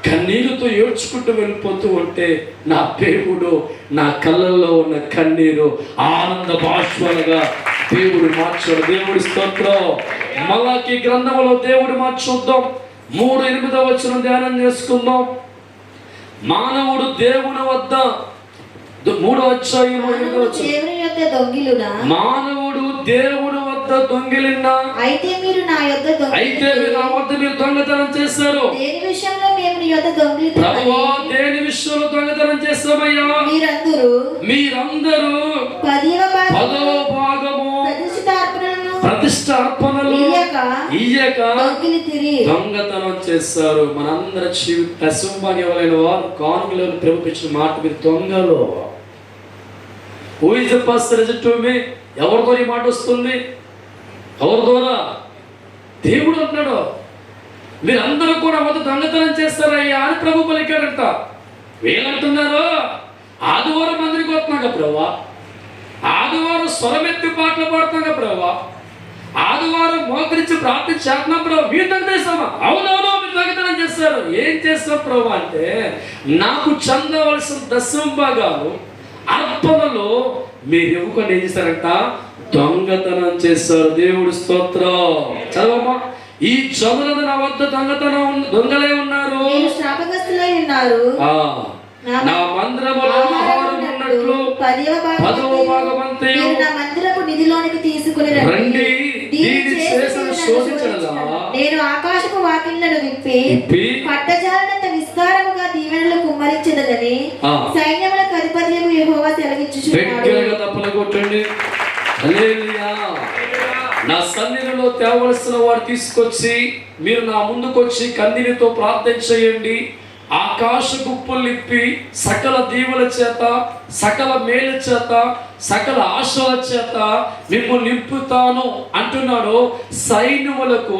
కన్నీరుతో ఏడ్చుకుంటూ వెళ్ళిపోతూ ఉంటే నా దేవుడు నా కళ్ళల్లో ఉన్న కన్నీరు ఆనంద బాష్పాలుగా దేవుడు మార్చాడు. దేవుడి స్తోత్రం. మలాకి గ్రంథంలో దేవుడి మాట చూద్దాం. 3:8 ధ్యానం చేసుకుందాం. మానవుడు దేవుని వద్ద 3:8 మానవుడు దేవుని వద్ద దొంగిలినా అయితే మీరు నా వద్ద మీరు దొంగతనం చేశారు. దేని విషయంలో మేము నీ యొద్ద దేని విషయంలో దొంగతనం చేస్తామయ్యా? మీరందరూ 10వ భాగము ప్రతిష్టార్పణలు ఇయ్యక దొంగతనం చేస్తారు. మనందరి దశంభాగ్యమైన వారు కానుకలను ప్రేమించిన మాట మీరు దొంగలు. Who is the first result to me? ఎవరితో ఈ మాట వస్తుంది? ఎవరి ద్వారా? దేవుడు అంటున్నాడు, మీరందరూ కూడా మొదట దొంగతనం చేస్తారయ్యా అని ప్రభు పలికాడంట. వీళ్ళంటున్నారు ఆదివారం మందిరికి వస్తున్నాగా ప్రభా, ఆదివారం స్వరమెత్తి పాటలు పాడుతున్నాగా ప్రభా, ఆదివారం మోకరించి ప్రార్థన చేస్తున్నా ప్రభు, మీరు దొంగతనం చేస్తామా? అవునవును మీరు దొంగతనం చేస్తారు. ఏం చేస్తాం ప్రభు అంటే, నాకు చెందవలసిన దశమ భాగాలు అర్పణలో మీరు ఇవ్వకుండా ఏం చేస్తారంట? దొంగతనం చేస్తారు. దేవుడి స్తోత్రం. చదవమ్మా. ఈ చదువుల నా వద్ద దొంగలే ఉన్నారు, నా మందిరములో ఆహారం ఉన్నట్లు 10వ భాగమంతయు నా మందిరపు నిధిలోనికి తీసుకుని రండి. దీని శేషము శోధించడలా నేను ఆకాశపు వాకిళ్లను విప్పి పట్టజాలనంత విస్తారముగా దీవెనలు కుమ్మరించదలని సైన్యములకు అధిపత్యము యెహోవా సెలవిచ్చుచున్నాడు. తప్పలు కొట్టండి. హల్లెలూయా. నా సన్నిధిలో తేవలసిన వారు తీసుకొచ్చి మీరు నా ముందుకొచ్చి కన్నీటితో ప్రార్థన చేయండి. ఆకాశ గుప్పులు ఇప్పి సకల దీవుల చేత, సకల మేలు చేత, సకల ఆశల చేత మిమ్మల్ని నింపుతాను అంటున్నాడు సైన్యములకు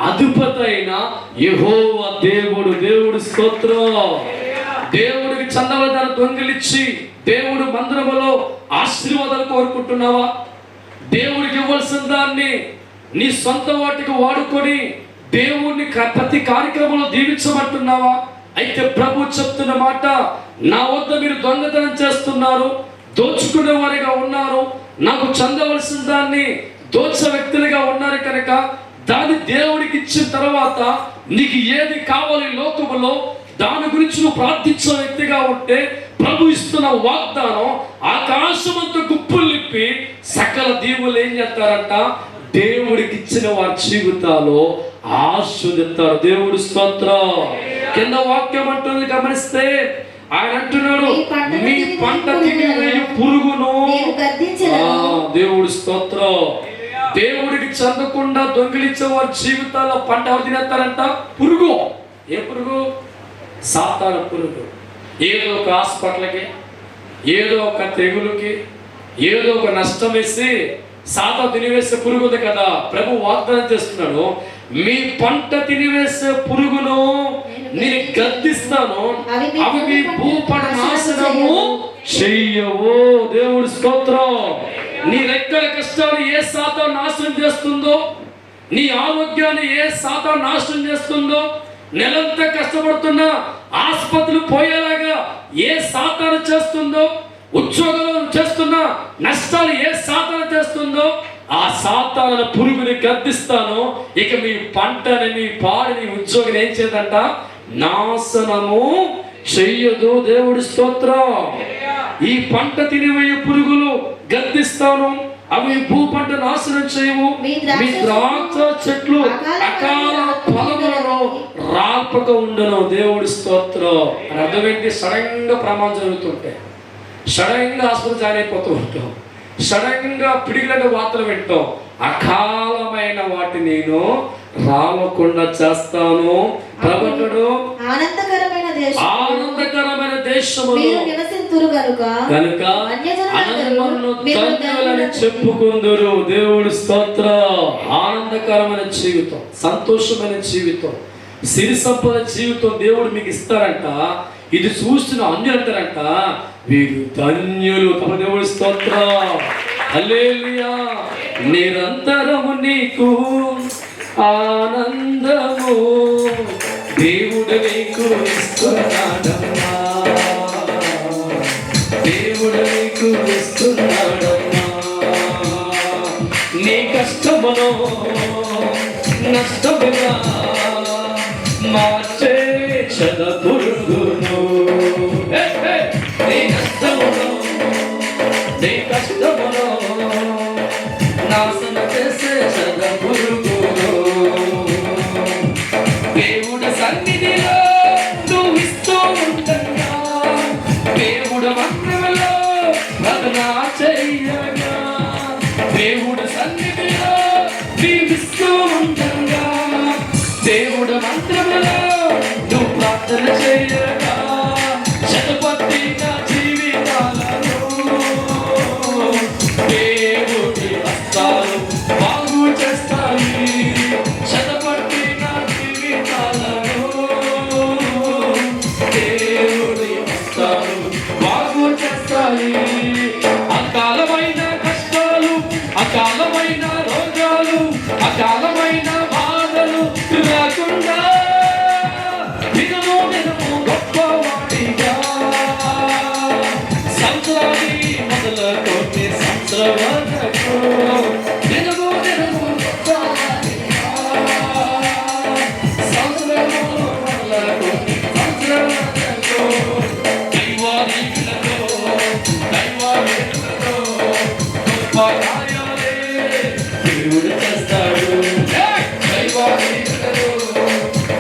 అధిపతి అయిన యెహోవా దేవుడు. దేవుడు స్తోత్రం. దేవుడికి చందవదాన్ని దొంగిలిచ్చి దేవుడు మందిరములో ఆశీర్వాదాలు కోరుకుంటున్నావా? దేవుడికి ఇవ్వాల్సిన దాన్ని నీ సొంత వాటికి వాడుకొని దేవుడిని ప్రతి కార్యక్రమంలో దీవించమంటున్నావా? అయితే ప్రభు చెప్తున్న మాట, నా వద్ద మీరు దొంగతనం చేస్తున్నారు, దోచుకునే వారిగా ఉన్నారు, నాకు చెందవలసిన దాన్ని దోచ వ్యక్తులుగా ఉన్నారు కనుక దాన్ని దేవుడికి ఇచ్చిన తర్వాత నీకు ఏది కావాలి లోకములో దాని గురించి నువ్వు ప్రార్థించే వ్యక్తిగా ఉంటే ప్రభు ఇస్తున్న వాగ్దానం ఆకాశమంతా గుప్పులు నింపి సకల దీవులు ఏం చేస్తారంట? దేవుడికి ఇచ్చిన వారి జీవితాలు ఆస్వాదిస్తారు. దేవుడు స్తోత్రం. కింద వాక్యం అంటుంది గమనిస్తే, ఆయన అంటున్నాడు, మీ పంట తినివేయు పురుగును. దేవుడి స్తోత్రం. దేవుడికి చెందకుండా దొంగిలించే వారి జీవితాల్లో పంట ఎవరు తినేస్తారంట? పురుగు. ఏ పురుగు? సాతాను పురుగు. ఏదో ఒక హాస్పిటల్కి, ఏదో ఒక తెగులుకి, ఏదో ఒక నష్టం వేసి సాతాను తినివేసే పురుగు ఉంది కదా. ప్రభు వాగ్దానం చేస్తున్నాడు, మీ పంట తినివేసే పురుగును నేను గద్దిస్తాను, అవి మీ భూపట నాశనము చెయ్యవు. దేవుడి స్తోత్రం. నీ రెక్కల కష్టాలు ఏ సాతాను నాశనం చేస్తుందో, నీ ఆరోగ్యాన్ని ఏ సాతాను నాశనం చేస్తుందో, నెలంతా కష్టపడుతున్నా ఆసుపత్రులు పోయేలాగా ఏ సాతాను చేస్తుందో, ఉద్యోగాలు చేస్తున్నా నష్టాలు ఏ సాతాను చేస్తుందో, ఆ సాతాను పురుగుని గద్దిస్తాను. ఇక మీ పంటని, మీ పాడిని, ఉద్యోగం ఏం చేయదంట? నాశనము చెయ్యదు. దేవుడి స్తోత్రం. ఈ పంట తినివేయ పురుగులు గద్దిస్తాను, అవి భూ పంట నాశనం చేయవు. మీ ద్రాక్ష చెట్లు అకాల ఫలములను రాల్పక ఉండను. దేవుడి స్తోత్రం. అని అర్థమేంటి? సడన్ గా ప్రమాదం జరుగుతుంటే, సడన్ గా హాస్పిటల్ జాయిన్ అయిపోతూ ఉంటాం, సడన్ గా పిడిగిన వార్తలు వింటాం. అకాలమైన వాటి నేను రాలకుండా చేస్తాను. ప్రభువుడు ఆనందకరమైన దేశములో కనుక తండ్రులని చెప్పుకుందురు. దేవుడి స్తోత్రం. ఆనందకరమైన జీవితం, సంతోషమైన జీవితం, సిరి సంపద జీవితం దేవుడు మీకు ఇస్తారంట. ఇది చూస్తున్న అన్యులు అంటారంట, వీరు ధన్యులు. తమ దేవుడి స్తోత్రం. హల్లెలూయా. నిరంతరము నీకు ఆనందము దేవుడు నీకు ఇస్తున్నాడమ్మా, దేవుడు నీకు ఇస్తున్నాడమ్మా. నీ కష్టమును నష్టముగా మార్చే చదపురుగును. నీ నష్టమును, నీ కష్టమును నాశన చేసే చదపురుగును. దేవుడు సన్నిధిలో నువ్వు ఇస్తూ ఉండగా, దేవుడు మంత్రములో ప్రార్థన చెయ్యగా, దేవుడు సన్నిధిలో నీవిస్తూ ఉండగా, దేవుడు మంత్రములో నువ్వు ప్రార్థన చెయ్యగా, శతపత్రిక జీవితాలను దేవుడి హస్తాలు బాగు చేస్తాయి. శతపత్రిక జీవితాలను దేవుడి హస్తాలు బాగు చేస్తాయి. అకాలమైన కష్టాలు, అకాలమైన రోగాలు, అకాలమైన బాధలు రాకుండా దినము దినము గొప్పవాడిగా సంవత్సరాన్ని మొదలుకొని సంవత్సరం వరకు దినము దినము గొప్పవాడిగా సంవత్సరము మొదలుకొని సంవత్సరం వరకు దైవాధీనులతో, దైవాధీనులతో గొప్ప కార్యాలే దేవుడు చేస్తాడు. దైవాధీనులతో,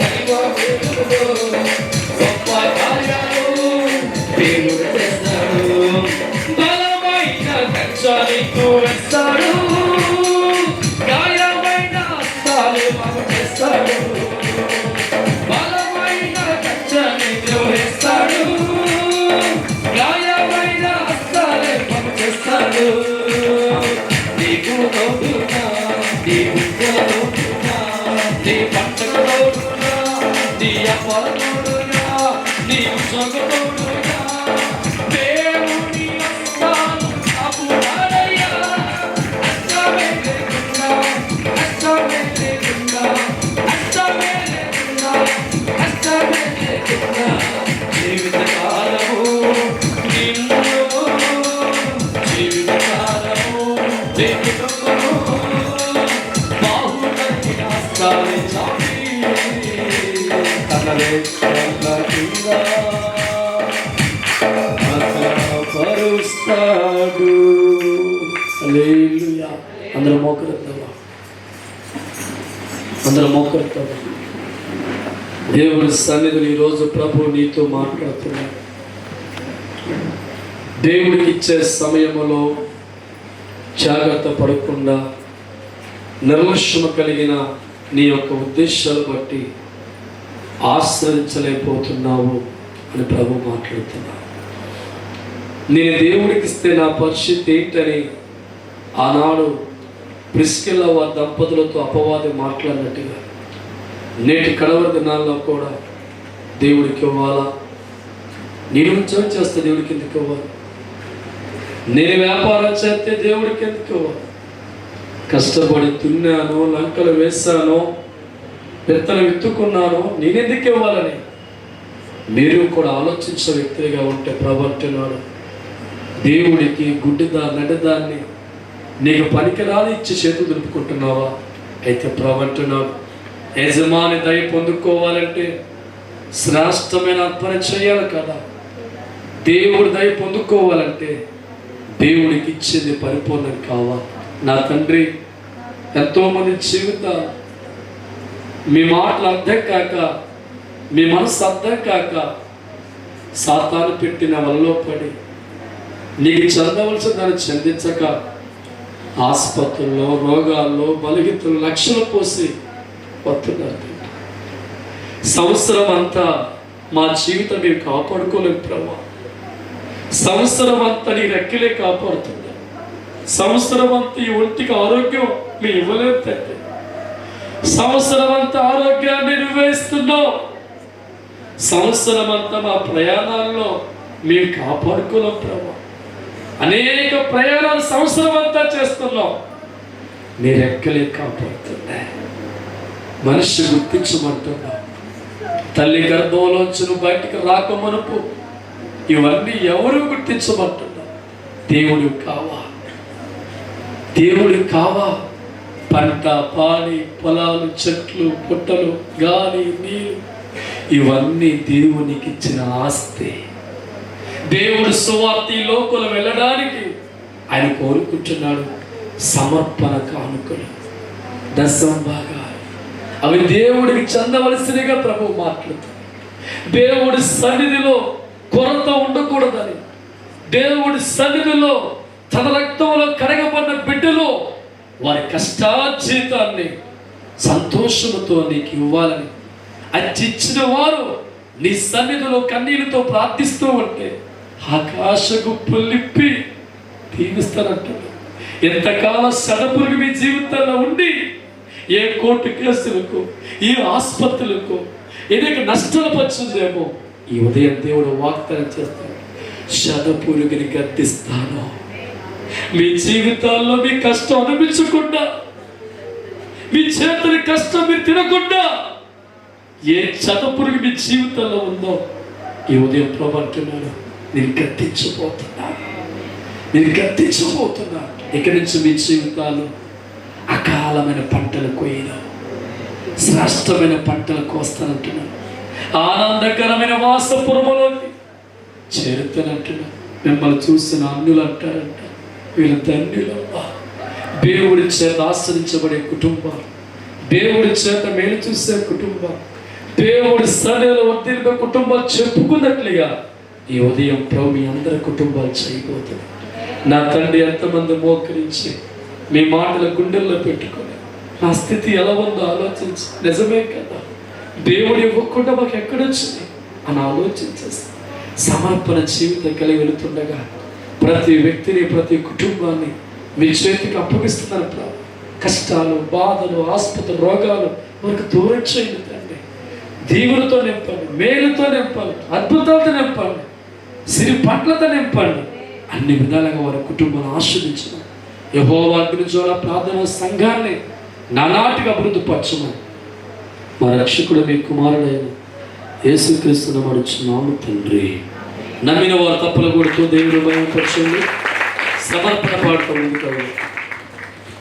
దైవాధీనులతో గొప్ప కార్యాలు దేవుడు చేస్తాడు. బలమైన కక్షాలకు వేస్తాడు, గాయమైన హస్తాలు బాగు చేస్తాడు. బలమైన కక్షని వేస్తాడు, గాయమైన హస్తాలే బాగు చేస్తాడు. నీకు తోడుగా, నీ విద్యల తోడుగా, నీ పంటకు తోడుగా, నీ అపర తోడుగా, నీ ఉద్యోగ తోడుగా, దేవుని హస్తాలు కాపుదలయ్యా. అష్టమే లేకుండా, అష్టమే లేకుండా, అష్టమే లేకుండా, అష్టమే లేకుండా జీవిత కాలము నిన్ను, జీవిత కాలము దేవుడు బాహులైన హస్తాలే చాపి తనలే కింద పరుస్తాడు. హల్లెలూయా. అందరూ మోకరిద్దామా, అందరూ మోకరిద్దామా. దేవుడి సన్నిధిని ఈరోజు ప్రభు నీతో మాట్లాడుతున్నాడు. దేవుడికి ఇచ్చే సమయంలో జాగ్రత్త పడకుండా నిర్లక్ష్యము కలిగిన నీ యొక్క ఉద్దేశాలు బట్టి ఆశ్రయించలేకపోతున్నావు అని ప్రభు మాట్లాడుతున్నావు. నేను దేవుడికి ఇస్తే నా పరిస్థితి ఏంటని ఆనాడు ప్రిస్కిల్ల వారి దంపతులతో అపవాది మాట్లాడినట్టుగా నేటి కడవరి దినాల్లో కూడా దేవుడికి ఇవ్వాలా? నేను ఉద్యోగం చేస్తే దేవుడికి ఎందుకు ఇవ్వాలి? నేను వ్యాపారం చేస్తే దేవుడికి ఎందుకు ఇవ్వాలి? కష్టపడి దున్నాను, లంకలు వేశాను, విత్తనం విత్తుకున్నాను, నేనెందుకు ఇవ్వాలని మీరు కూడా ఆలోచించే వ్యక్తిగా ఉంటే ప్రభు అంటున్నాడు, దేవుడికి గుడ్డిదా నడిదాన్ని నీకు పనికిరాని ఇచ్చి చేతులు దులుపుకుంటున్నావా? అయితే ప్రభు అంటున్నాడు, యజమాని దయ పొందుకోవాలంటే శ్రేష్టమైన అర్పణ చేయాలి కదా. దేవుడి దయ పొందుకోవాలంటే దేవుడికి ఇచ్చేది పరిపూర్ణం కావాలి. నా తండ్రి, ఎంతోమంది జీవితాలు మీ మాటలు అర్థం కాక, మీ మనసు అర్థం కాక సాతాను పెట్టిన వలలో పడి నీకు చెందవలసిన దాన్ని చెందించక ఆసుపత్రుల్లో, రోగాల్లో, బలహీనతలు లక్షలు పోసి వస్తున్నారు. సంవత్సరం అంతా మా జీవితం మీరు కాపాడుకోలేము ప్రభా. సంవత్సరం అంతా నీ రెక్కలే కాపాడుతుంది. సంవత్సరం అంతా ఈ ఒంటికి ఆరోగ్యం మీరు ఇవ్వలేదు తండ్రి. సంవత్సరం అంతా ఆరోగ్యాన్ని నిర్వహిస్తున్నావు. సంవత్సరం అంతా మా ప్రయాణాల్లో మీరు కాపాడుకోలేం ప్రభా. అనేక ప్రయాణాలు సంవత్సరం అంతా చేస్తున్నాం, మీరు ఎక్కలే కాపాడుతున్నాయి. మనిషి గుర్తించమంటున్నా, తల్లి గర్భంలోంచి నువ్వు బయటికి రాకమనుపు ఇవన్నీ ఎవరు గుర్తించమంటున్నా? దేవుడు కావా, దేవుడు కావా. పంట, పాడి, పొలాలు, చెట్లు, పుట్టలు, గాలి, నీరు ఇవన్నీ దేవునికి ఇచ్చిన ఆస్తి. దేవుడు సువార్త ఈ లోకంలో వెళ్ళడానికి ఆయన కోరుకుంటున్నాడు సమర్పణ కానుకలు, దశమ భాగాలు. అవి దేవుడికి చెందవలసినగా ప్రభు మాట్లాడుతుంది. దేవుడి సన్నిధిలో కొరత ఉండకూడదని, దేవుడి సన్నిధిలో తన రక్తంలో కడగబడిన బిడ్డలో వారి కష్టార్జితాన్ని సంతోషముతో నీకు ఇవ్వాలని అచ్చిచ్చిన వారు నీ సన్నిధిలో కన్నీళ్ళతో ప్రార్థిస్తూ ఉంటే ఆకాశకు పుల్లిప్పి దీవిస్తానంటాడు. ఎంతకాలం సడపురుగు మీ జీవితంలో ఉండి ఏ కోర్టు కేసులకు, ఈ ఆసుపత్రులకు అనేక నష్టాలు పచ్చుందేమో, ఈ ఉదయం దేవుడు వాగ్దానం చేస్తాడు, శతపురుగుని గద్దిస్తాను. మీ జీవితాల్లో మీ కష్టం అనిపించకుండా, మీ చేతుల కష్టం మీరు తినకుండా ఏ శతపురుగు మీ జీవితంలో ఉందో ఈ ఉదయం ప్రభు అంటున్నాడు, నేను గద్దించబోతున్నా, నేను గద్దించబోతున్నా. ఇక్కడి నుంచి మీ జీవితాలు అకాలమైన పంటలు కోయను, శ్రేష్టమైన పంటలు కోస్తానంటున్నాను. ఆనందకరమైన వాసపురములోకి చేరుతానంటున్నాను. మిమ్మల్ని చూసిన అన్యులు అంటారంట, వీళ్ళు ధన్యులమ్మా. దేవుడి చేత ఆశ్రయించబడే కుటుంబాలు, దేవుడి చేత మేలు చూసే కుటుంబాలు, దేవుడి సన్నిధిలో వర్ధిల్లే కుటుంబాలు చెప్పుకున్నట్లుగా ఈ ఉదయం ప్రభు మీ అందరి కుటుంబాలు చేయబోతుంది. నా తండ్రి, ఎంతమంది మోకరించి మీ మాటల గుండెల్లో పెట్టుకొని నా స్థితి ఎలా ఉందో ఆలోచించి, నిజమే కదా దేవుడు ఇవ్వకుండా మాకు ఎక్కడొచ్చింది అని ఆలోచించేస్తాం. సమర్పణ జీవితం కలిగి వెళుతుండగా ప్రతి వ్యక్తిని, ప్రతి కుటుంబాన్ని మీ చేతికి అప్పగిస్తున్నారు ప్రభు. కష్టాలు, బాధలు, ఆస్పత్రి రోగాలు మనకు దూరం చేయండి తండ్రి. దీవులతో నింపండి, మేలుతో నింపండి, అద్భుతాలతో నింపండి, సిరి పంటలతో నింపండి. అన్ని విధాలుగా వారి కుటుంబాన్ని ఆస్వాదించిన యెహోవా గురించి ప్రార్థన సంఘాన్ని నానాటిగా అభివృద్ధి పరచమని మా రక్షకుడు మీ కుమారుడైన యేసుక్రీస్తును నడుచున్నాము తండ్రి. నమ్మిన వారు తప్పులు కొడుతూ దేవుడు భయపరచండి. సమర్పణ పాడుతూ ముందుకు